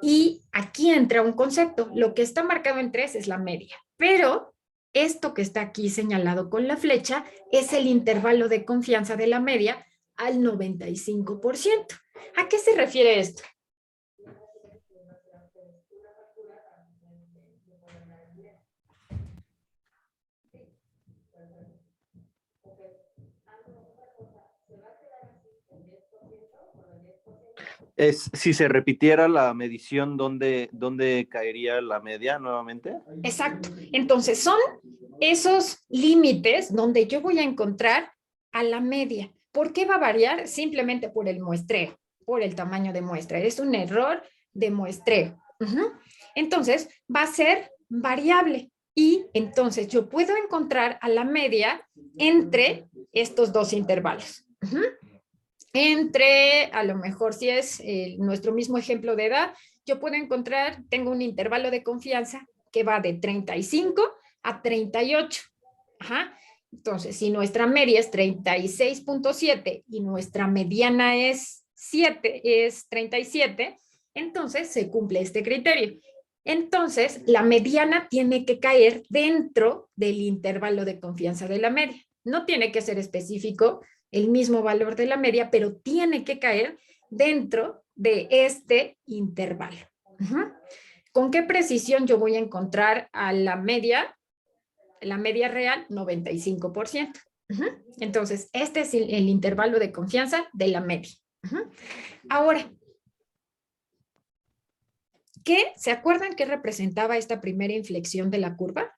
Y aquí entra un concepto. Lo que está marcado en 3 es la media, pero esto que está aquí señalado con la flecha es el intervalo de confianza de la media al 95%. ¿A qué se refiere esto? Es si se repitiera la medición, ¿dónde caería la media nuevamente? Exacto. Entonces, son esos límites donde yo voy a encontrar a la media. ¿Por qué va a variar? Simplemente por el muestreo, por el tamaño de muestra. Es un error de muestreo. Entonces, va a ser variable. Y entonces yo puedo encontrar a la media entre estos dos intervalos. Entre, a lo mejor si es nuestro mismo ejemplo de edad, yo puedo encontrar, tengo un intervalo de confianza que va de 35 a 38. Ajá. Entonces, si nuestra media es 36.7 y nuestra mediana es 37, entonces se cumple este criterio. Entonces, la mediana tiene que caer dentro del intervalo de confianza de la media. No tiene que ser específico el mismo valor de la media, pero tiene que caer dentro de este intervalo. ¿Con qué precisión yo voy a encontrar a la media? La media real, 95%. Entonces, este es el intervalo de confianza de la media. Ahora, ¿qué? ¿Se acuerdan qué representaba esta primera inflexión de la curva?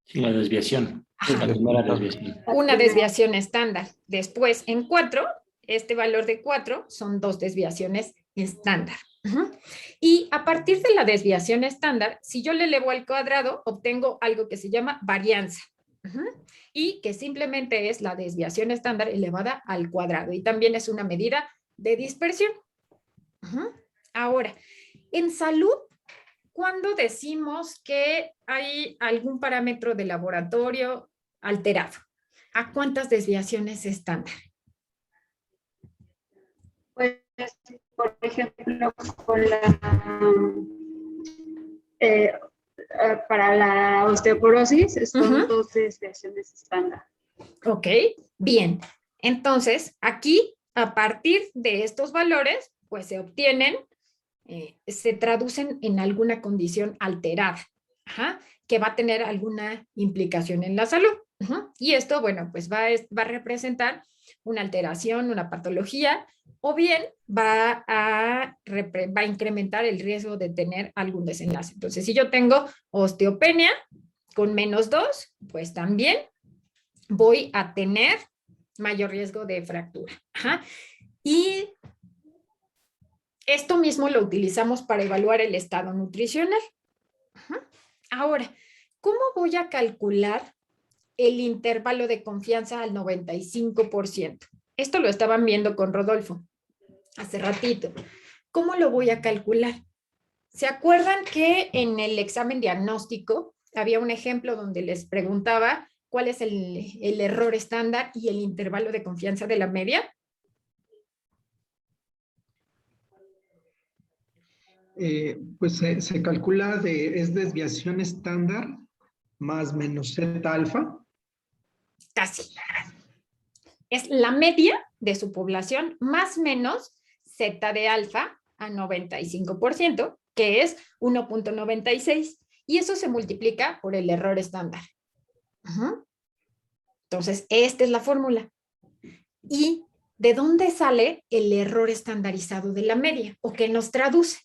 Sí, la desviación. La primera desviación. Una desviación estándar. Después, en 4, este valor de 4 son 2 desviaciones estándar. Y a partir de la desviación estándar, si yo le elevo al cuadrado, obtengo algo que se llama varianza. Y que simplemente es la desviación estándar elevada al cuadrado. Y también es una medida de dispersión. Ahora, en salud, ¿cuándo decimos que hay algún parámetro de laboratorio alterado? ¿A cuántas desviaciones estándar? Pues, por ejemplo, con para la osteoporosis son 2 desviaciones estándar. Ok, bien. Entonces, aquí, a partir de estos valores, pues se obtienen, se traducen en alguna condición alterada, que va a tener alguna implicación en la salud. Y esto, bueno, pues va a representar una alteración, una patología, o bien va a incrementar el riesgo de tener algún desenlace. Entonces, si yo tengo osteopenia con -2, pues también voy a tener mayor riesgo de fractura. Y esto mismo lo utilizamos para evaluar el estado nutricional. Ahora, ¿cómo voy a calcular el intervalo de confianza al 95%? Esto lo estaban viendo con Rodolfo hace ratito. ¿Cómo lo voy a calcular? ¿Se acuerdan que en el examen diagnóstico había un ejemplo donde les preguntaba cuál es el error estándar y el intervalo de confianza de la media? Pues se calcula es desviación estándar más menos zeta alfa. Casi. Es la media de su población más menos zeta de alfa a 95%, que es 1.96, y eso se multiplica por el error estándar. Entonces, esta es la fórmula. ¿Y de dónde sale el error estandarizado de la media? ¿O qué nos traduce?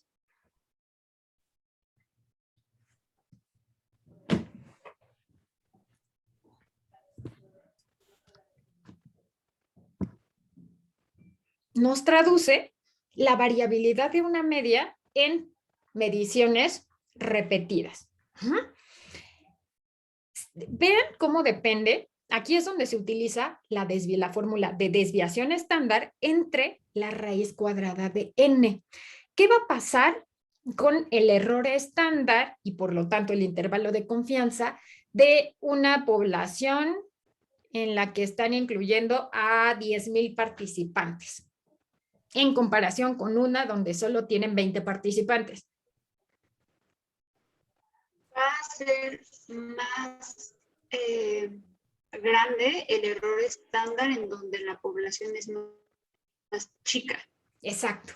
Nos traduce la variabilidad de una media en mediciones repetidas. Vean cómo depende. Aquí es donde se utiliza la fórmula de desviación estándar entre la raíz cuadrada de n. ¿Qué va a pasar con el error estándar y por lo tanto el intervalo de confianza de una población en la que están incluyendo a 10,000 participantes en comparación con una donde solo tienen 20 participantes? Va a ser más grande el error estándar en donde la población es más chica. Exacto.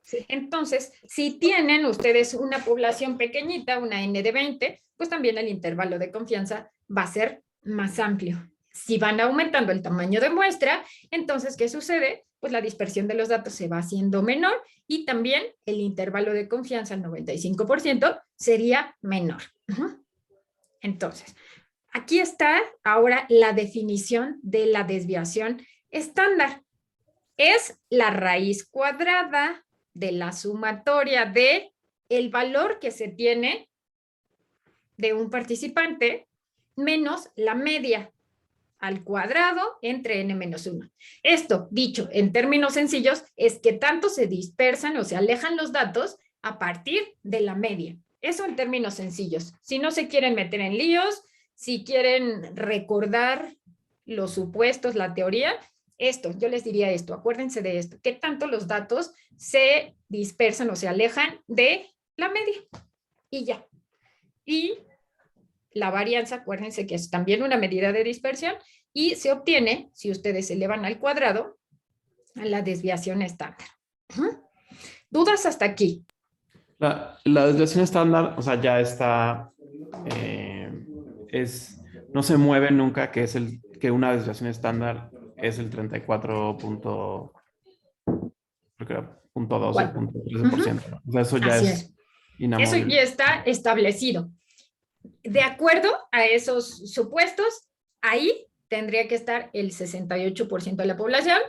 Sí. Entonces, si tienen ustedes una población pequeñita, una N de 20, pues también el intervalo de confianza va a ser más amplio. Si van aumentando el tamaño de muestra, entonces, ¿qué sucede? Pues la dispersión de los datos se va haciendo menor y también el intervalo de confianza al 95% sería menor. Entonces, aquí está ahora la definición de la desviación estándar. Es la raíz cuadrada de la sumatoria de el valor que se tiene de un participante menos la media al cuadrado entre n-1. Esto, dicho en términos sencillos, es que tanto se dispersan o se alejan los datos a partir de la media. Eso en términos sencillos. Si no se quieren meter en líos, si quieren recordar los supuestos, la teoría, esto, yo les diría esto, acuérdense de esto, que tanto los datos se dispersan o se alejan de la media. Y ya. Y la varianza, acuérdense que es también una medida de dispersión y se obtiene, si ustedes elevan al cuadrado, a la desviación estándar. ¿Dudas hasta aquí? La desviación estándar, o sea, ya está, no se mueve nunca, que una desviación estándar es el 34.2 o 0.13%. O sea, eso ya es inamovible. Eso ya está establecido. De acuerdo a esos supuestos, ahí tendría que estar el 68% de la población,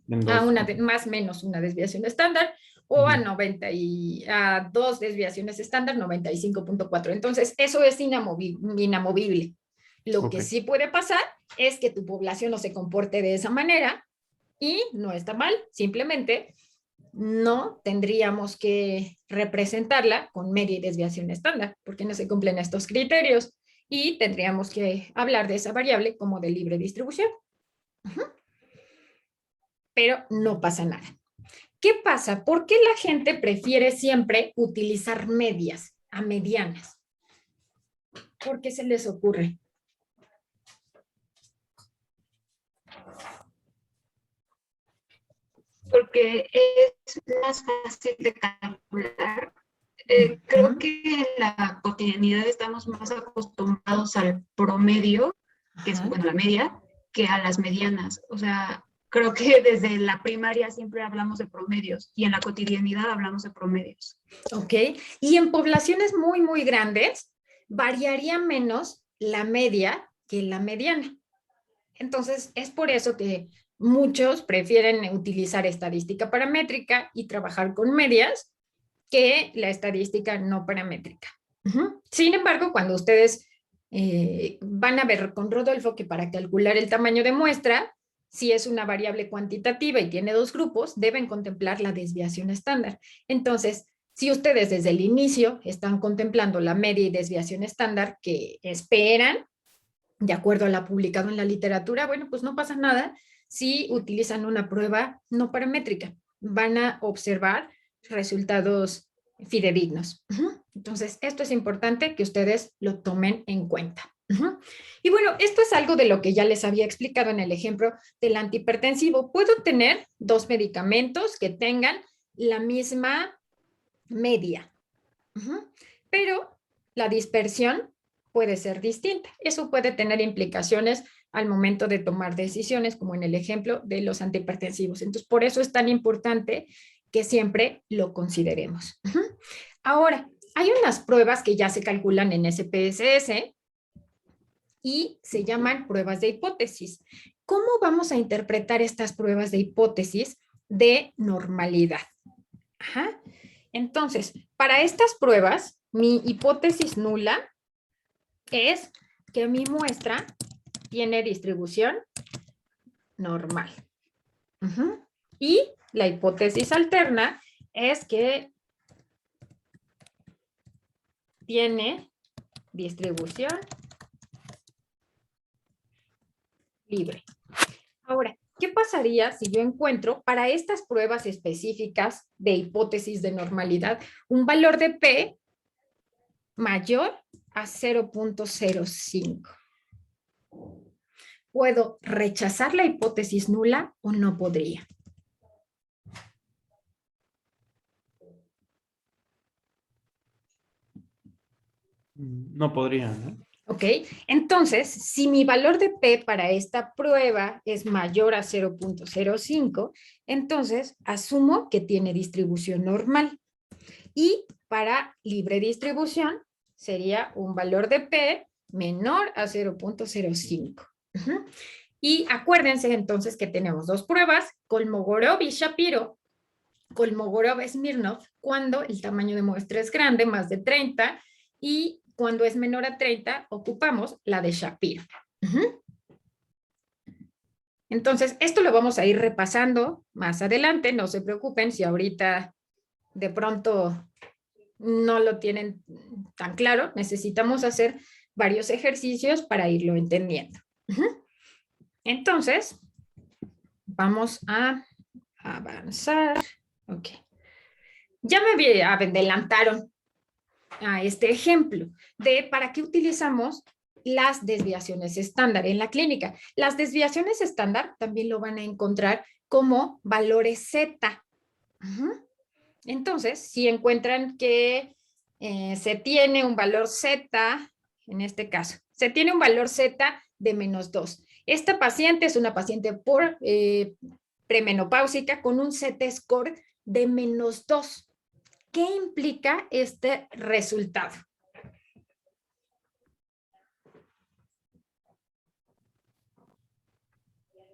más o menos una desviación estándar, o a 2 desviaciones estándar, 95.4. Entonces, eso es inamovible. Lo que sí puede pasar es que tu población no se comporte de esa manera y no está mal, simplemente no tendríamos que representarla con media y desviación estándar, porque no se cumplen estos criterios y tendríamos que hablar de esa variable como de libre distribución. Pero no pasa nada. ¿Qué pasa? ¿Por qué la gente prefiere siempre utilizar medias a medianas? ¿Por qué se les ocurre? Porque es más fácil de calcular. Creo que en la cotidianidad estamos más acostumbrados al promedio, que es bueno, la media, que a las medianas. O sea, creo que desde la primaria siempre hablamos de promedios y en la cotidianidad hablamos de promedios. Ok, y en poblaciones muy, muy grandes variaría menos la media que la mediana. Entonces, es por eso que muchos prefieren utilizar estadística paramétrica y trabajar con medias que la estadística no paramétrica. Sin embargo, cuando ustedes van a ver con Rodolfo que para calcular el tamaño de muestra, si es una variable cuantitativa y tiene 2 grupos, deben contemplar la desviación estándar. Entonces, si ustedes desde el inicio están contemplando la media y desviación estándar que esperan, de acuerdo a lo publicado en la literatura, bueno, pues no pasa nada si utilizan una prueba no paramétrica. Van a observar resultados fidedignos. Entonces, esto es importante que ustedes lo tomen en cuenta. Y bueno, esto es algo de lo que ya les había explicado en el ejemplo del antihipertensivo. Puedo tener 2 medicamentos que tengan la misma media, pero la dispersión puede ser distinta. Eso puede tener implicaciones al momento de tomar decisiones, como en el ejemplo de los antihipertensivos. Entonces, por eso es tan importante que siempre lo consideremos. Ahora, hay unas pruebas que ya se calculan en SPSS y se llaman pruebas de hipótesis. ¿Cómo vamos a interpretar estas pruebas de hipótesis de normalidad? Entonces, para estas pruebas, mi hipótesis nula es que mi muestra tiene distribución normal. Y la hipótesis alterna es que tiene distribución libre. Ahora, ¿qué pasaría si yo encuentro para estas pruebas específicas de hipótesis de normalidad un valor de P mayor a 0.05? ¿Puedo rechazar la hipótesis nula o no podría? No podría, ¿no? Ok, entonces, si mi valor de P para esta prueba es mayor a 0.05, entonces asumo que tiene distribución normal. Y para libre distribución sería un valor de P menor a 0.05. Y acuérdense entonces que tenemos 2 pruebas, Kolmogorov y Shapiro. Kolmogorov-Smirnov cuando el tamaño de muestra es grande, más de 30, y cuando es menor a 30 ocupamos la de Shapiro. Entonces, esto lo vamos a ir repasando más adelante, no se preocupen si ahorita de pronto no lo tienen tan claro, necesitamos hacer varios ejercicios para irlo entendiendo. Entonces, vamos a avanzar. Ok. Ya me adelantaron a este ejemplo de para qué utilizamos las desviaciones estándar en la clínica. Las desviaciones estándar también lo van a encontrar como valores Z. Entonces, si encuentran que se tiene un valor Z, en este caso, se tiene un valor Z de -2. Esta paciente es una paciente premenopáusica con un Z-score de -2. ¿Qué implica este resultado?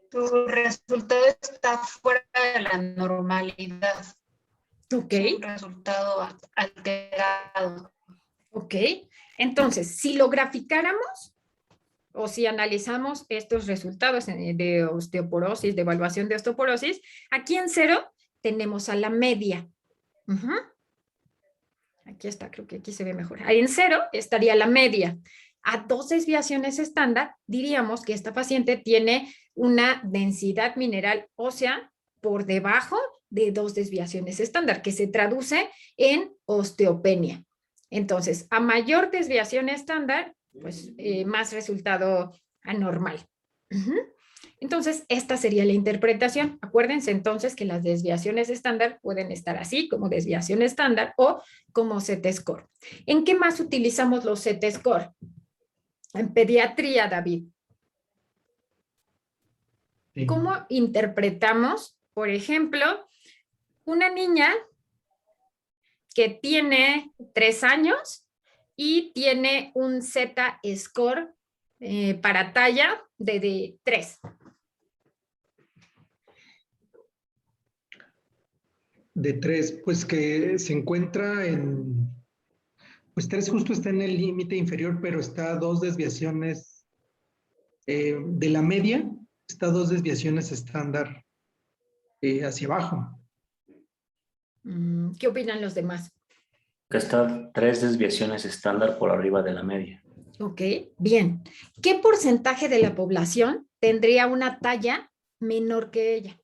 Tu resultado está fuera de la normalidad. Ok. Es un resultado alterado. Ok. Entonces, si lo graficáramos o si analizamos estos resultados de osteoporosis, de evaluación de osteoporosis, aquí en 0 tenemos a la media. Aquí está, creo que aquí se ve mejor. Ahí en 0 estaría la media. A 2 desviaciones estándar, diríamos que esta paciente tiene una densidad mineral ósea por debajo de 2 desviaciones estándar, que se traduce en osteopenia. Entonces, a mayor desviación estándar, pues más resultado anormal. Entonces, esta sería la interpretación. Acuérdense entonces que las desviaciones estándar pueden estar así, como desviación estándar o como Z-score. ¿En qué más utilizamos los Z-score? En pediatría, David. Sí. ¿Cómo interpretamos, por ejemplo, una niña que tiene 3 años y tiene un Z-score para talla de 3? De 3, pues que se encuentra en... Pues 3 justo está en el límite inferior, pero está a 2 desviaciones de la media, está a 2 desviaciones estándar hacia abajo. ¿Qué opinan los demás? Que está 3 desviaciones estándar por arriba de la media. Ok, bien. ¿Qué porcentaje de la población tendría una talla menor que ella?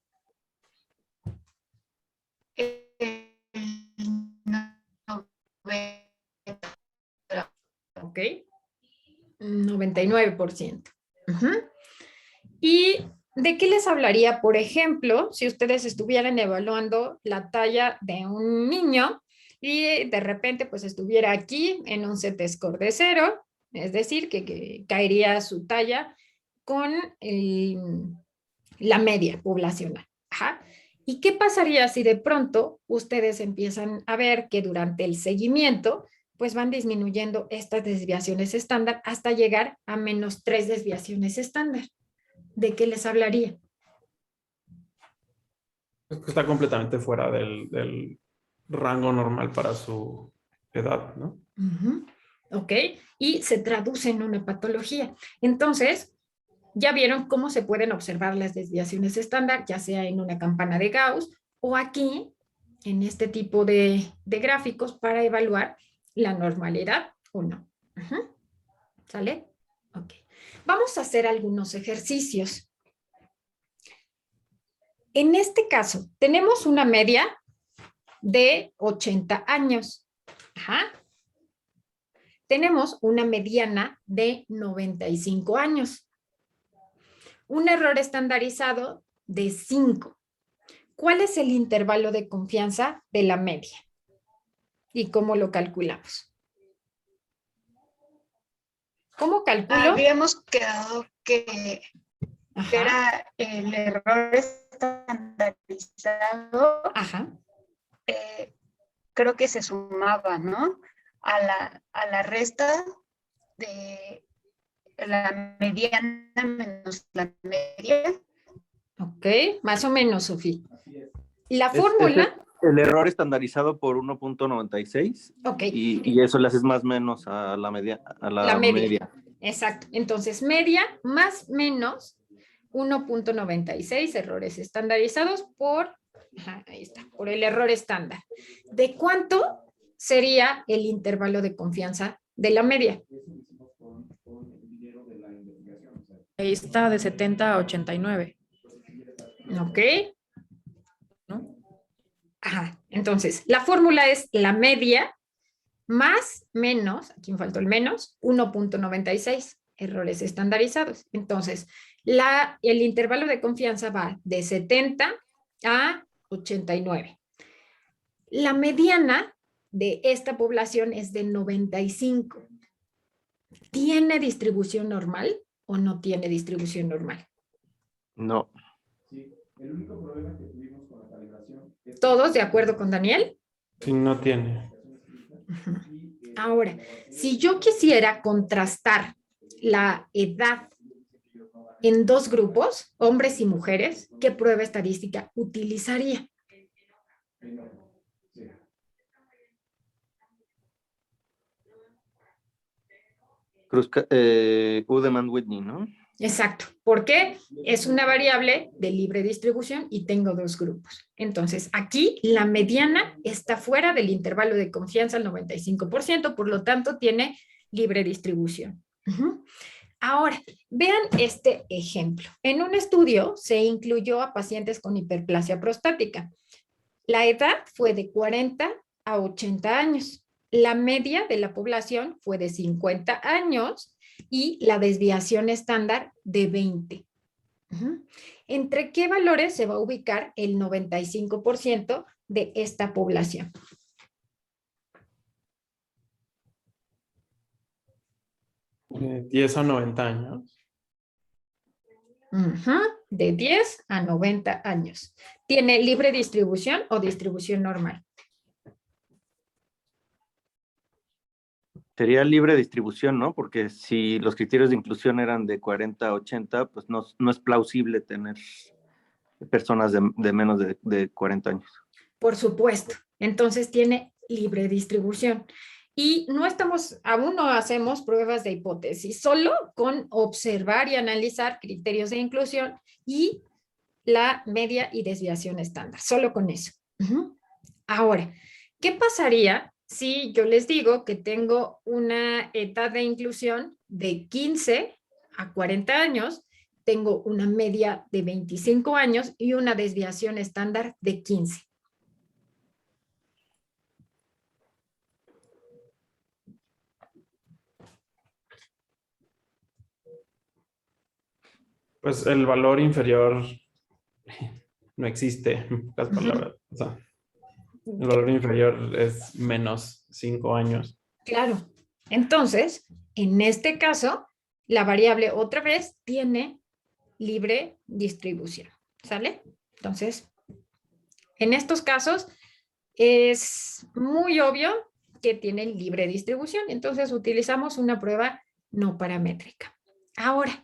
Ok, 99%. ¿Y de qué les hablaría, por ejemplo, si ustedes estuvieran evaluando la talla de un niño y de repente pues estuviera aquí en un Z-score de 0, es decir, que caería su talla con la media poblacional? ¿Y qué pasaría si de pronto ustedes empiezan a ver que durante el seguimiento pues van disminuyendo estas desviaciones estándar hasta llegar a -3 desviaciones estándar? ¿De qué les hablaría? Está completamente fuera del rango normal para su edad, ¿no? Ok, y se traduce en una patología. Entonces, ya vieron cómo se pueden observar las desviaciones estándar, ya sea en una campana de Gauss o aquí, en este tipo de gráficos para evaluar la normalidad o no. ¿Sale? Ok. Vamos a hacer algunos ejercicios. En este caso, tenemos una media de 80 años. Tenemos una mediana de 95 años. Un error estandarizado de 5. ¿Cuál es el intervalo de confianza de la media? ¿Y cómo lo calculamos? ¿Cómo calculo? Habíamos quedado que era el error estandarizado. Creo que se sumaba, ¿no? A la resta de la mediana menos la media. Ok, más o menos, Sofía. La fórmula... El error estandarizado por 1.96. Ok. Y eso le haces más menos a la media. La media. Exacto. Entonces, media más menos 1.96 errores estandarizados por, ahí está, por el error estándar. ¿De cuánto sería el intervalo de confianza de la media? Ahí está, de 70 a 89. Ok. ¿No? Entonces, la fórmula es la media más menos, aquí me faltó el menos, 1.96 errores estandarizados. Entonces, el intervalo de confianza va de 70 a 89. La mediana de esta población es de 95. ¿Tiene distribución normal o no tiene distribución normal? No. ¿Todos de acuerdo con Daniel? Sí, no tiene. Ahora, si yo quisiera contrastar la edad en dos grupos, hombres y mujeres, ¿qué prueba estadística utilizaría? Udeman-Whitney, ¿no? Exacto, porque es una variable de libre distribución y tengo dos grupos. Entonces, aquí la mediana está fuera del intervalo de confianza al 95%, por lo tanto, tiene libre distribución. Ahora, vean este ejemplo. En un estudio se incluyó a pacientes con hiperplasia prostática. La edad fue de 40 a 80 años. La media de la población fue de 50 años y la desviación estándar de 20. ¿Entre qué valores se va a ubicar el 95% de esta población? De 10 a 90 años. De 10 a 90 años. ¿Tiene libre distribución o distribución normal? Sería libre distribución, ¿no? Porque si los criterios de inclusión eran de 40 a 80, pues no es plausible tener personas de menos de 40 años. Por supuesto. Entonces tiene libre distribución. Y aún no hacemos pruebas de hipótesis, solo con observar y analizar criterios de inclusión y la media y desviación estándar, solo con eso. Ahora, ¿qué pasaría si yo les digo que tengo una edad de inclusión de 15 a 40 años, tengo una media de 25 años y una desviación estándar de 15? Pues el valor inferior no existe, en pocas palabras. O sea, el valor inferior es menos 5 años. Claro. Entonces, en este caso, la variable otra vez tiene libre distribución. ¿Sale? Entonces, en estos casos es muy obvio que tienen libre distribución. Entonces, utilizamos una prueba no paramétrica. Ahora,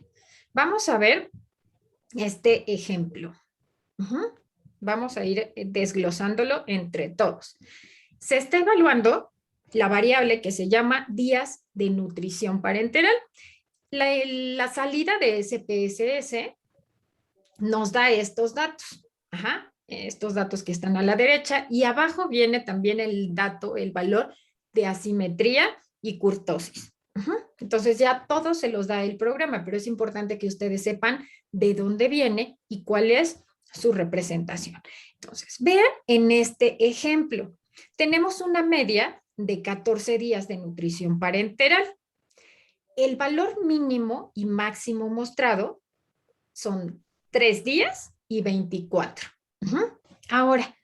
vamos a ver este ejemplo. Vamos a ir desglosándolo entre todos. Se está evaluando la variable que se llama días de nutrición parenteral. La salida de SPSS nos da estos datos. Estos datos que están a la derecha, y abajo viene también el valor de asimetría y kurtosis. Entonces ya todo se los da el programa, pero es importante que ustedes sepan de dónde viene y cuál es su representación. Entonces, vean en este ejemplo, tenemos una media de 14 días de nutrición parenteral. El valor mínimo y máximo mostrado son 3 días y 24. Ahora,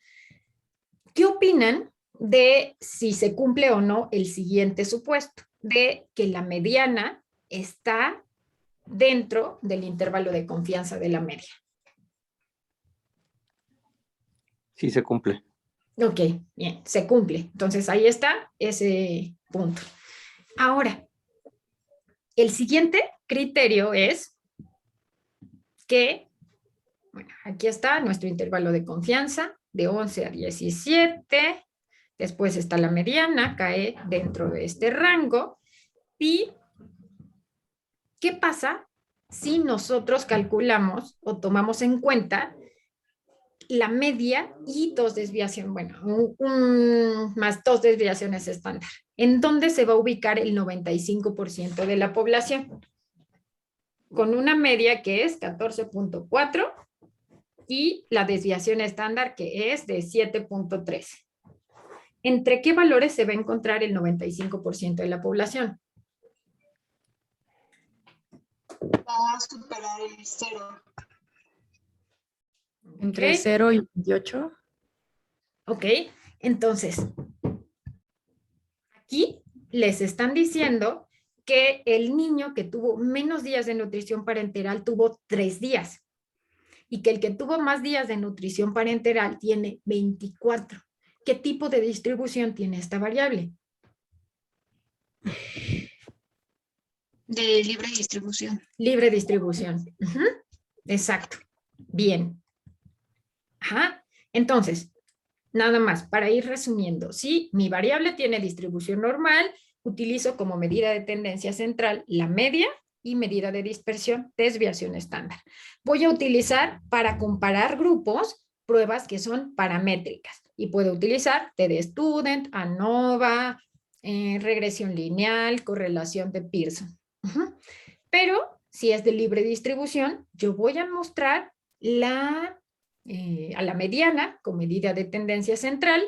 ¿qué opinan de si se cumple o no el siguiente supuesto? De que la mediana está dentro del intervalo de confianza de la media. Sí, se cumple. Ok, bien, se cumple. Entonces ahí está ese punto. Ahora, el siguiente criterio es que, bueno, aquí está nuestro intervalo de confianza, de 11 a 17. Después está la mediana, cae dentro de este rango. ¿Y qué pasa si nosotros calculamos o tomamos en cuenta la media y 2 desviaciones, bueno, más 2 desviaciones estándar? ¿En dónde se va a ubicar el 95% de la población? Con una media que es 14.4 y la desviación estándar que es de 7.13. ¿Entre qué valores se va a encontrar el 95% de la población? Va a superar el 0. Entre 0 y 28. Ok, entonces, aquí les están diciendo que el niño que tuvo menos días de nutrición parenteral tuvo 3 días y que el que tuvo más días de nutrición parenteral tiene 24. ¿Qué tipo de distribución tiene esta variable? De libre distribución. Libre distribución. Exacto. Bien. Ajá. Entonces, nada más para ir resumiendo. Si mi variable tiene distribución normal, utilizo como medida de tendencia central la media y medida de dispersión, desviación estándar. Voy a utilizar para comparar grupos pruebas que son paramétricas y puedo utilizar TD-Student, ANOVA, regresión lineal, correlación de Pearson. Pero si es de libre distribución, yo voy a mostrar a la mediana con medida de tendencia central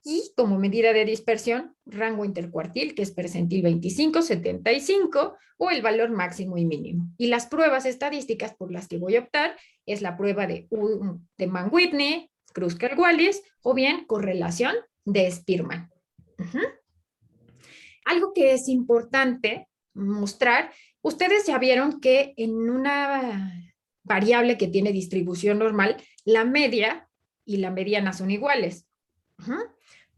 y como medida de dispersión, rango intercuartil, que es percentil 25, 75 o el valor máximo y mínimo. Y las pruebas estadísticas por las que voy a optar es la prueba de Mann-Whitney, Kruskal-Wallis o bien correlación de Spearman. Algo que es importante mostrar, ustedes ya vieron que en una variable que tiene distribución normal, la media y la mediana son iguales.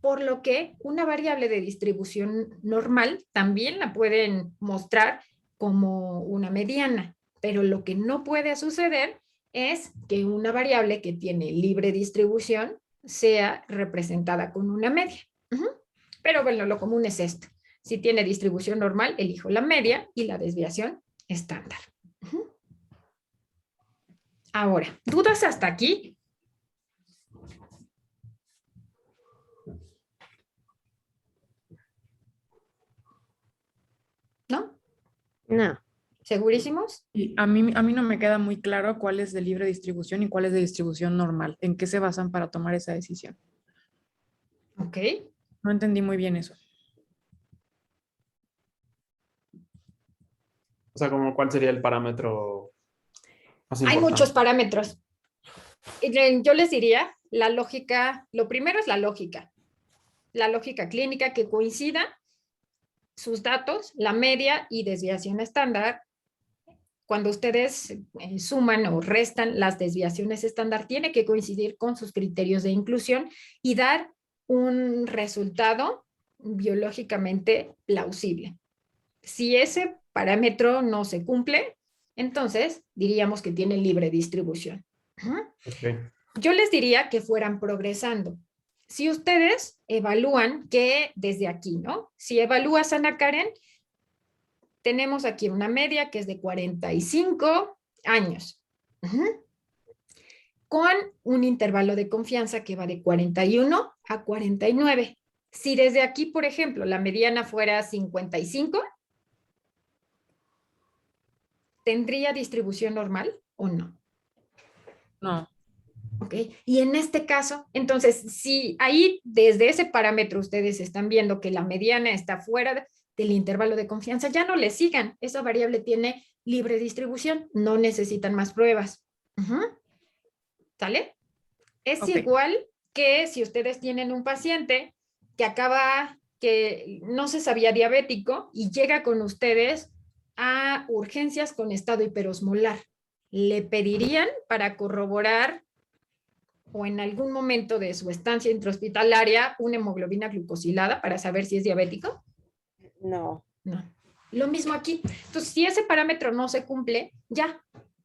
Por lo que una variable de distribución normal también la pueden mostrar como una mediana, pero lo que no puede suceder es que una variable que tiene libre distribución sea representada con una media. Pero bueno, lo común es esto. Si tiene distribución normal, elijo la media y la desviación estándar. Ahora, ¿dudas hasta aquí? ¿No? No. ¿Segurísimos? Y a mí no me queda muy claro cuál es de libre distribución y cuál es de distribución normal. ¿En qué se basan para tomar esa decisión? Ok. No entendí muy bien eso. O sea, como ¿cuál sería el parámetro más importante? Hay muchos parámetros. Yo les diría, la lógica, lo primero es la lógica clínica que coincida sus datos, la media y desviación estándar. Cuando ustedes suman o restan las desviaciones estándar, tiene que coincidir con sus criterios de inclusión y dar un resultado biológicamente plausible. Si ese parámetro no se cumple, entonces diríamos que tiene libre distribución. Okay. Yo les diría que fueran progresando. Si ustedes evalúan que desde aquí, ¿no? Si evalúas a Ana Karen, tenemos aquí una media que es de 45 años. Con un intervalo de confianza que va de 41 a 49. Si desde aquí, por ejemplo, la mediana fuera 55, ¿tendría distribución normal o no? No. Ok, y en este caso, entonces, si ahí desde ese parámetro ustedes están viendo que la mediana está fuera del intervalo de confianza, ya no le sigan, esa variable tiene libre distribución, no necesitan más pruebas. ¿Sale? Es igual que si ustedes tienen un paciente que no se sabía diabético y llega con ustedes a urgencias con estado hiperosmolar. Le pedirían para corroborar o en algún momento de su estancia intrahospitalaria una hemoglobina glucosilada para saber si es diabético. No. No. Lo mismo aquí. Entonces, si ese parámetro no se cumple, ya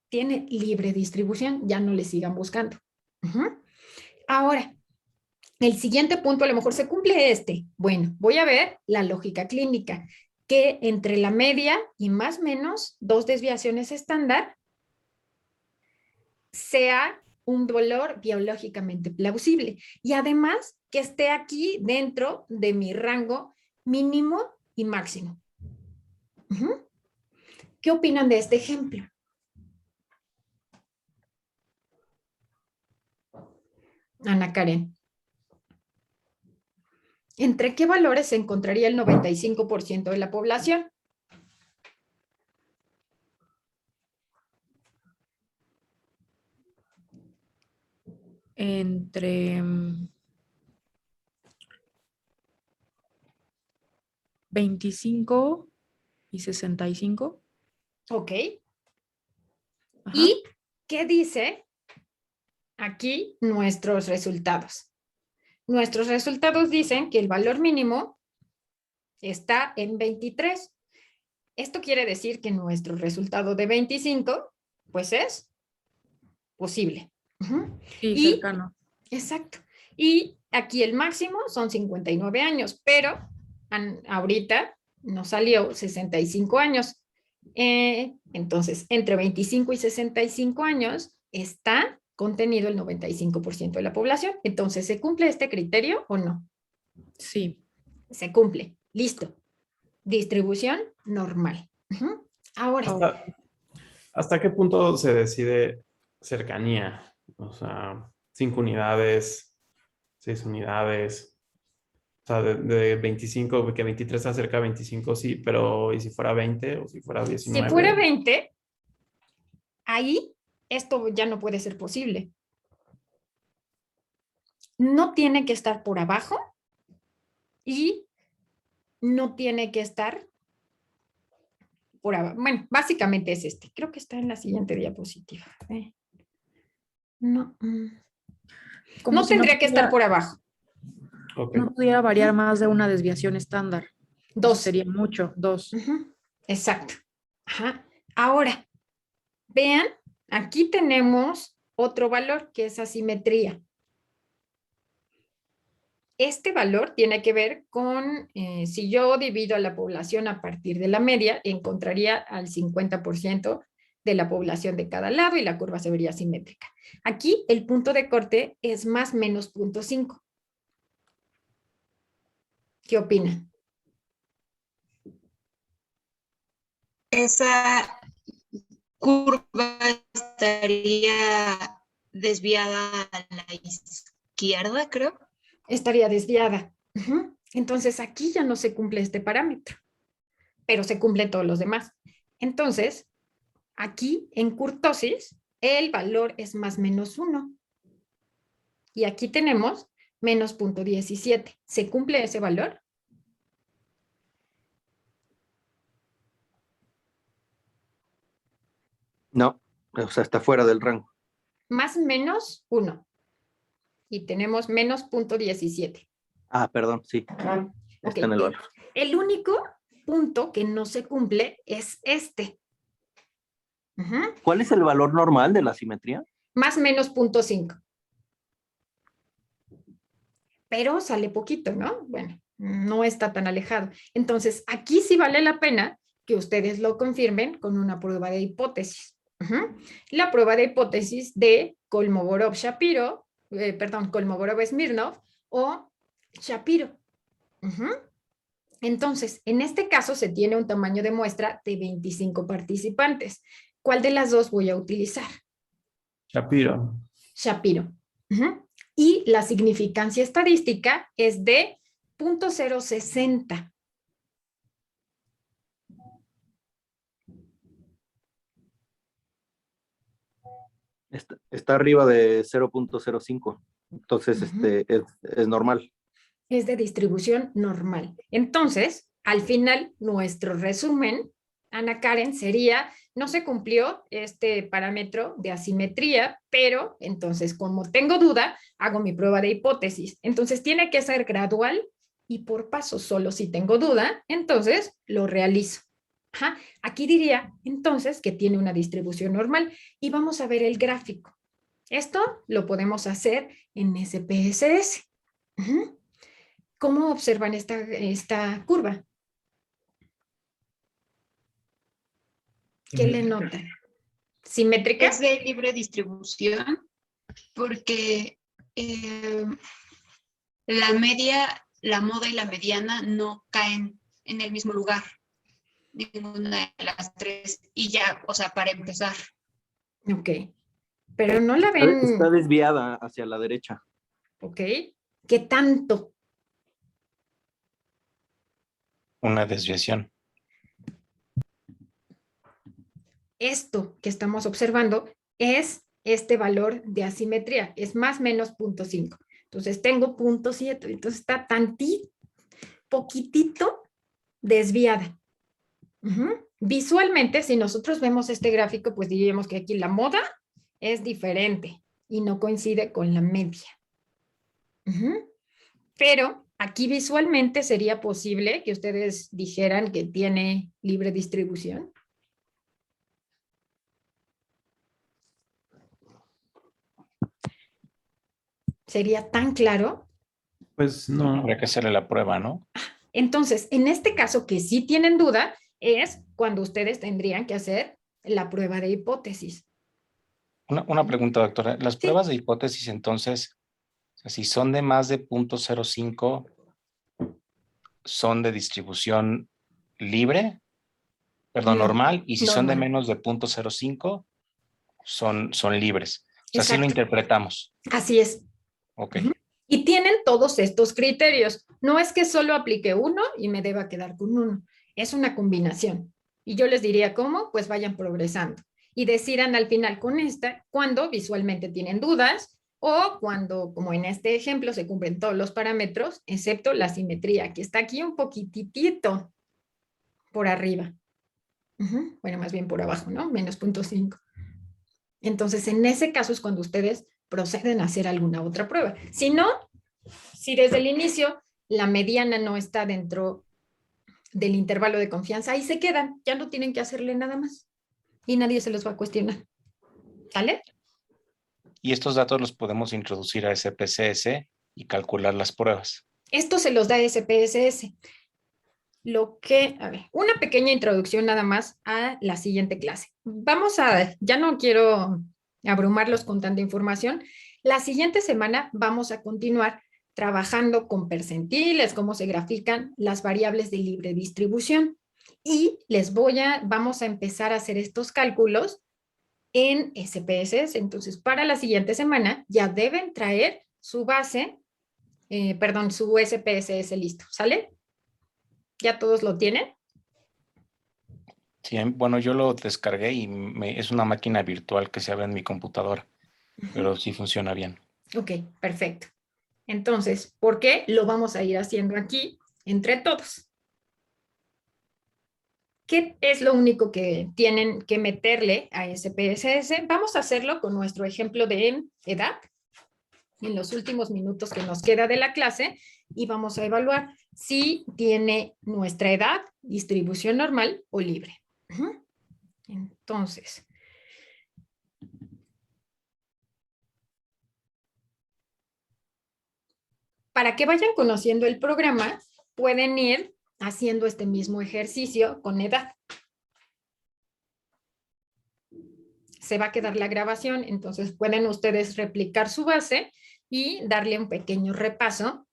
tiene libre distribución, ya no le sigan buscando. Ahora, El siguiente punto, a lo mejor se cumple este. Bueno, voy a ver la lógica clínica, que entre la media y más o menos 2 desviaciones estándar sea un valor biológicamente plausible. Y además que esté aquí dentro de mi rango mínimo y máximo. ¿Qué opinan de este ejemplo? Ana Karen. ¿Entre qué valores se encontraría el 95% de la población? Entre 25 y 65. Ok. Ajá. ¿Y qué dice aquí nuestros resultados? Nuestros resultados dicen que el valor mínimo está en 23. Esto quiere decir que nuestro resultado de 25, pues es posible. Sí, Y, cercano. exacto. Y aquí el máximo son 59 años, pero ahorita nos salió 65 años. Entonces, entre 25 y 65 años está contenido el 95% de la población. Entonces, ¿se cumple este criterio o no? Sí. Se cumple. Listo. Distribución normal. Ahora. ¿Hasta qué punto se decide cercanía? O sea, 5 unidades, 6 unidades. O sea, de 25, que 23 está cerca de 25, sí, pero ¿y si fuera 20 o si fuera 19? Si fuera 20, ahí esto ya no puede ser posible. No tiene que estar por abajo y no tiene que estar por abajo. Bueno, básicamente es este. Creo que está en la siguiente diapositiva. No. No tendría que estar por abajo. Okay. No pudiera variar más de una desviación estándar. 2. Sería mucho, 2. Exacto. Ajá. Ahora, vean, aquí tenemos otro valor que es asimetría. Este valor tiene que ver con, si yo divido a la población a partir de la media, encontraría al 50% de la población de cada lado y la curva se vería simétrica. Aquí el punto de corte es más menos 0.5. ¿Qué opinan? Esa curva estaría desviada a la izquierda, creo. Estaría desviada. Entonces aquí ya no se cumple este parámetro, pero se cumplen todos los demás. Entonces, aquí en kurtosis, el valor es más menos 1. Y aquí tenemos menos 0.17. ¿Se cumple ese valor? No, o sea, está fuera del rango. Más menos 1. Y tenemos menos 0.17. Ah, perdón, sí. Está en el valor. El único punto que no se cumple es este. ¿Cuál es el valor normal de la simetría? Más menos 0.5. Pero sale poquito, ¿no? Bueno, no está tan alejado. Entonces, aquí sí vale la pena que ustedes lo confirmen con una prueba de hipótesis. La prueba de hipótesis de Kolmogorov-Shapiro, Kolmogorov-Smirnov o Shapiro. Entonces, en este caso se tiene un tamaño de muestra de 25 participantes. ¿Cuál de las dos voy a utilizar? Shapiro. Shapiro. Y la significancia estadística es de 0.060. Está arriba de 0.05. Entonces, es normal. Es de distribución normal. Entonces, al final, nuestro resumen, Ana Karen, sería, no se cumplió este parámetro de asimetría, pero entonces, como tengo duda, hago mi prueba de hipótesis. Entonces, tiene que ser gradual y por pasos. Solo si tengo duda, entonces lo realizo. Aquí diría, entonces, que tiene una distribución normal. Y vamos a ver el gráfico. Esto lo podemos hacer en SPSS. ¿Cómo observan esta curva? ¿Qué le notan? ¿Simétrica? Es de libre distribución porque la media, la moda y la mediana no caen en el mismo lugar. Ninguna de las tres. Y ya, o sea, para empezar. Ok. Pero no la ven. Está desviada hacia la derecha. Ok. ¿Qué tanto? Una desviación. Esto que estamos observando es este valor de asimetría. Es más o menos 0.5. Entonces tengo 0.7. Entonces está tantito, poquitito desviada. Visualmente, si nosotros vemos este gráfico, pues diríamos que aquí la moda es diferente y no coincide con la media. Pero aquí visualmente sería posible que ustedes dijeran que tiene libre distribución. ¿Sería tan claro? Pues no. Habría que hacerle la prueba, ¿no? Entonces, en este caso que sí tienen duda, es cuando ustedes tendrían que hacer la prueba de hipótesis. Una pregunta, doctora. Las pruebas de hipótesis, entonces, o sea, si son de más de 0.05, ¿son de distribución libre? Perdón, No, normal. Y si son de normal. menos de 0.05, son libres. O sea, así lo Exacto. interpretamos. Así es. Ok. Y tienen todos estos criterios. No es que solo aplique uno y me deba quedar con uno. Es una combinación. Y yo les diría cómo, pues vayan progresando. Y decidan al final con esta cuando visualmente tienen dudas o cuando, como en este ejemplo, se cumplen todos los parámetros, excepto la simetría, que está aquí un poquitito por arriba. Bueno, más bien por abajo, ¿no? Menos 0.5. Entonces, en ese caso es cuando ustedes proceden a hacer alguna otra prueba. Si no, si desde el inicio la mediana no está dentro del intervalo de confianza, ahí se quedan, ya no tienen que hacerle nada más y nadie se los va a cuestionar. ¿Sale? Y estos datos los podemos introducir a SPSS y calcular las pruebas. Esto se los da SPSS. A ver, una pequeña introducción nada más a la siguiente clase. Ya no quiero abrumarlos con tanta información. La siguiente semana vamos a continuar trabajando con percentiles, cómo se grafican las variables de libre distribución. Y vamos a empezar a hacer estos cálculos en SPSS. Entonces, para la siguiente semana ya deben traer su su SPSS listo, ¿sale? ¿Ya todos lo tienen? Sí, bueno, yo lo descargué y es una máquina virtual que se abre en mi computadora, pero sí funciona bien. Ok, perfecto. Entonces, ¿por qué lo vamos a ir haciendo aquí entre todos? ¿Qué es lo único que tienen que meterle a SPSS? Vamos a hacerlo con nuestro ejemplo de edad en los últimos minutos que nos queda de la clase y vamos a evaluar si tiene nuestra edad distribución normal o libre. Entonces, para que vayan conociendo el programa, pueden ir haciendo este mismo ejercicio con edad. Se va a quedar la grabación, entonces pueden ustedes replicar su base y darle un pequeño repaso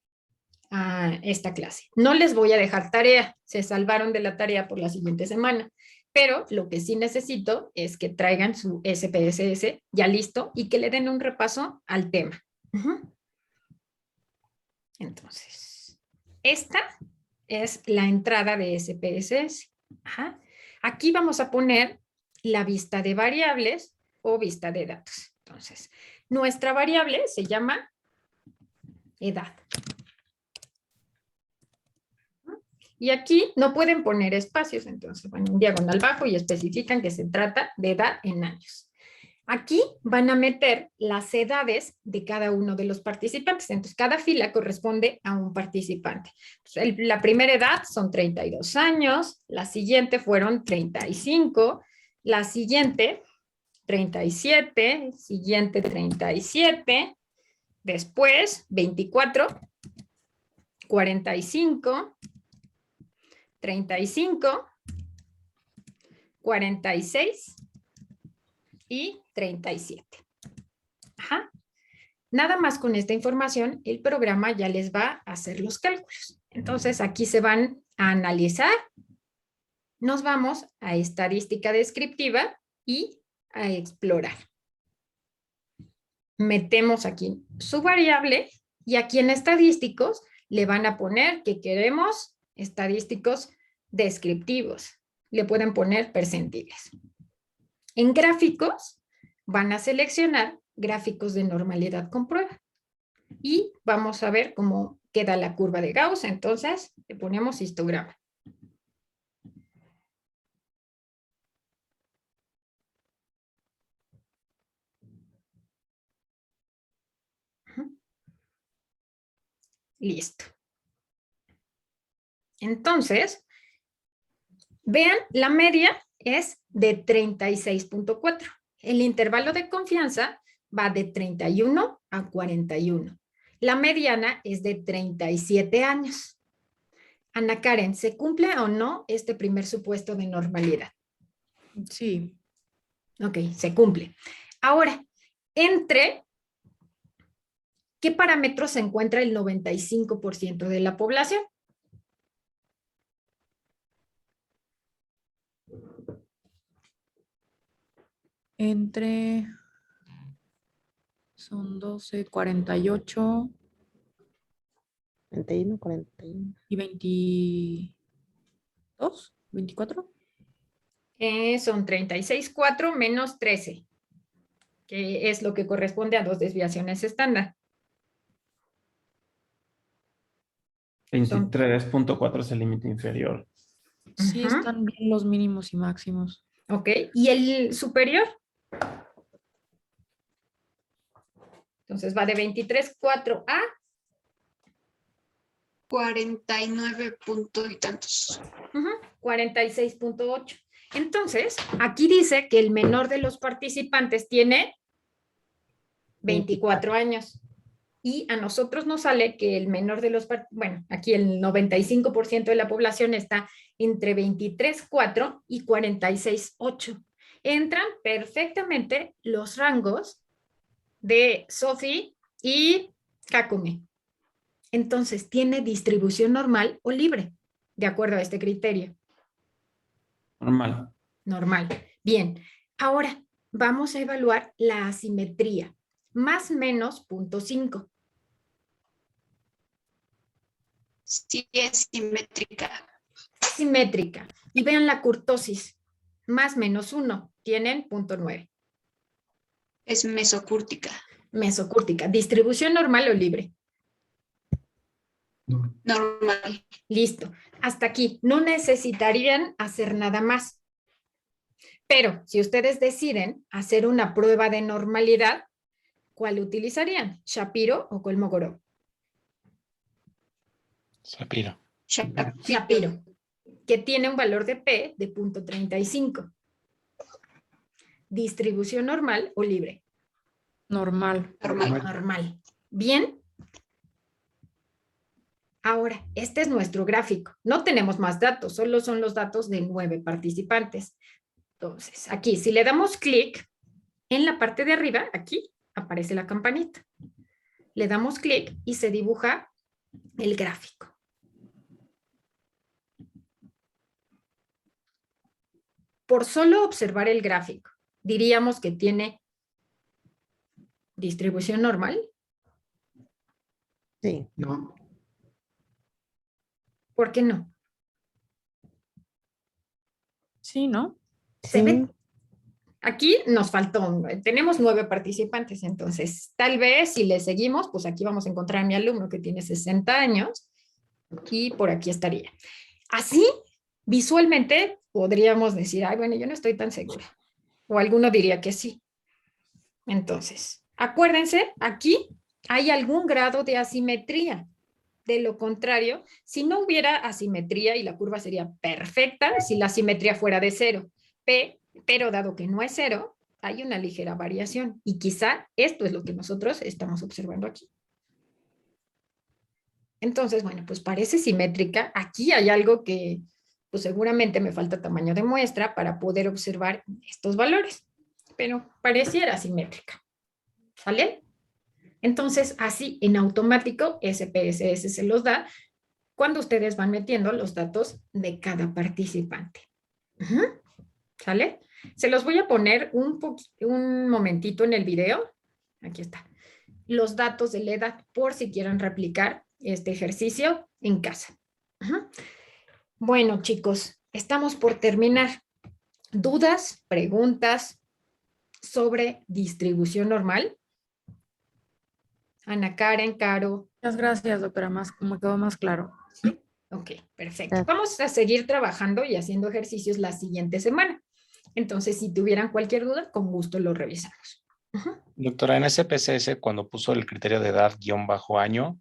a esta clase. No les voy a dejar tarea, se salvaron de la tarea por la siguiente semana, pero lo que sí necesito es que traigan su SPSS ya listo y que le den un repaso al tema. Entonces, esta es la entrada de SPSS. Aquí vamos a poner la vista de variables o vista de datos. Entonces, nuestra variable se llama edad. Y aquí no pueden poner espacios, entonces, bueno, un diagonal bajo y especifican que se trata de edad en años. Aquí van a meter las edades de cada uno de los participantes. Entonces, cada fila corresponde a un participante. Entonces, la primera edad son 32 años, la siguiente fueron 35, la siguiente 37, siguiente 37, después 24 45, 35, 46 y 37. Ajá. Nada más con esta información, el programa ya les va a hacer los cálculos. Entonces, aquí se van a analizar. Nos vamos a estadística descriptiva y a explorar. Metemos aquí su variable y aquí en estadísticos le van a poner que queremos estadísticos descriptivos. Le pueden poner percentiles. En gráficos van a seleccionar gráficos de normalidad con prueba. Y vamos a ver cómo queda la curva de Gauss. Entonces, le ponemos histograma. Listo. Entonces, vean, la media es de 36.4. El intervalo de confianza va de 31 a 41. La mediana es de 37 años. Ana Karen, ¿se cumple o no este primer supuesto de normalidad? Sí. Ok, se cumple. Ahora, ¿entre qué parámetros se encuentra el 95% de la población? Entre, son 12, 48 31, 41. y 22, 24. Son 36,4 menos 13, que es lo que corresponde a 2 desviaciones estándar. 23.4 es el límite inferior. Sí, están bien los mínimos y máximos. Ok, ¿y el superior? Entonces va de 23,4 a 49 punto y tantos. 46,8. Entonces, aquí dice que el menor de los participantes tiene 24 años. Y a nosotros nos sale que el menor de los, bueno, aquí el 95% de la población está entre 23,4 y 46,8. Entran perfectamente los rangos de Sophie y Kakumi. Entonces, tiene distribución normal o libre, de acuerdo a este criterio. Normal. Normal. Bien. Ahora, vamos a evaluar la asimetría. Más menos 0.5. Sí, es simétrica. Simétrica. Y vean la kurtosis. Más menos 1. Tienen 0.9. Es mesocúrtica. Mesocúrtica. ¿Distribución normal o libre? Normal. Listo. Hasta aquí. No necesitarían hacer nada más. Pero si ustedes deciden hacer una prueba de normalidad, ¿cuál utilizarían? ¿Shapiro o Kolmogorov? Shapiro. Shapiro, que tiene un valor de P de 0.35. ¿Distribución normal o libre? Normal. Normal. Bien. Ahora, este es nuestro gráfico. No tenemos más datos, solo son los datos de 9 participantes. Entonces, aquí, si le damos clic en la parte de arriba, aquí aparece la campanita. Le damos clic y se dibuja el gráfico. Por solo observar el gráfico, diríamos que tiene distribución normal. Sí. No. ¿Por qué no? Sí, ¿no? Se ve. Aquí nos faltó, tenemos 9 participantes, entonces tal vez si le seguimos, pues aquí vamos a encontrar a mi alumno que tiene 60 años y por aquí estaría. Así, visualmente podríamos decir, ay, bueno, yo no estoy tan segura. O alguno diría que sí. Entonces, acuérdense, aquí hay algún grado de asimetría. De lo contrario, si no hubiera asimetría y la curva sería perfecta, si la asimetría fuera de 0, pero dado que no es 0, hay una ligera variación. Y quizá esto es lo que nosotros estamos observando aquí. Entonces, bueno, pues parece simétrica. Aquí hay algo que pues seguramente me falta tamaño de muestra para poder observar estos valores, pero pareciera simétrica. ¿Sale? Entonces, así en automático, SPSS se los da cuando ustedes van metiendo los datos de cada participante. ¿Sale? Se los voy a poner un momentito en el video. Aquí está. Los datos de la edad por si quieren replicar este ejercicio en casa. Bueno, chicos, estamos por terminar. ¿Dudas, preguntas sobre distribución normal? Ana Karen, Caro. Muchas gracias, doctora. Me quedó más claro. ¿Sí? Ok, perfecto. Vamos a seguir trabajando y haciendo ejercicios la siguiente semana. Entonces, si tuvieran cualquier duda, con gusto lo revisamos. Doctora, en SPSS, cuando puso el criterio de edad _año,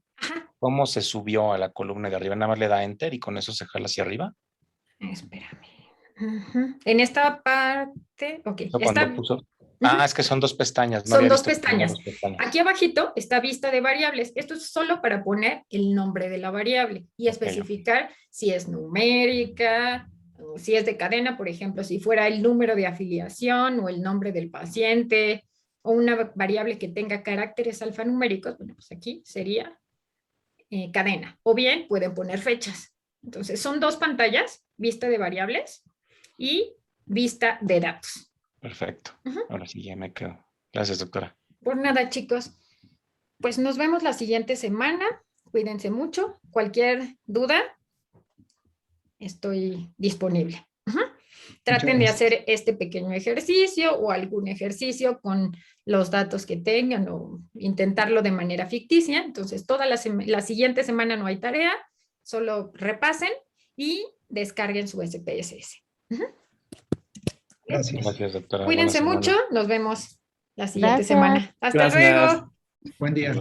¿cómo se subió a la columna de arriba? Nada más le da enter y con eso se jala hacia arriba. Espérame. En esta parte, ok. Es que son dos pestañas. Son dos pestañas. Aquí abajito está vista de variables. Esto es solo para poner el nombre de la variable y especificar si es numérica, si es de cadena, por ejemplo, si fuera el número de afiliación o el nombre del paciente o una variable que tenga caracteres alfanuméricos. Bueno, pues aquí sería cadena. O bien pueden poner fechas. Entonces son dos pantallas, vista de variables y vista de datos. Perfecto. Ahora sí ya me quedo. Gracias, doctora. Por nada, chicos. Pues nos vemos la siguiente semana. Cuídense mucho. Cualquier duda, estoy disponible. Traten de hacer este pequeño ejercicio o algún ejercicio con los datos que tengan o intentarlo de manera ficticia. Entonces, toda la siguiente semana no hay tarea. Solo repasen y descarguen su SPSS. Gracias, doctora. Cuídense mucho. Nos vemos la siguiente semana. Hasta luego. Buen día.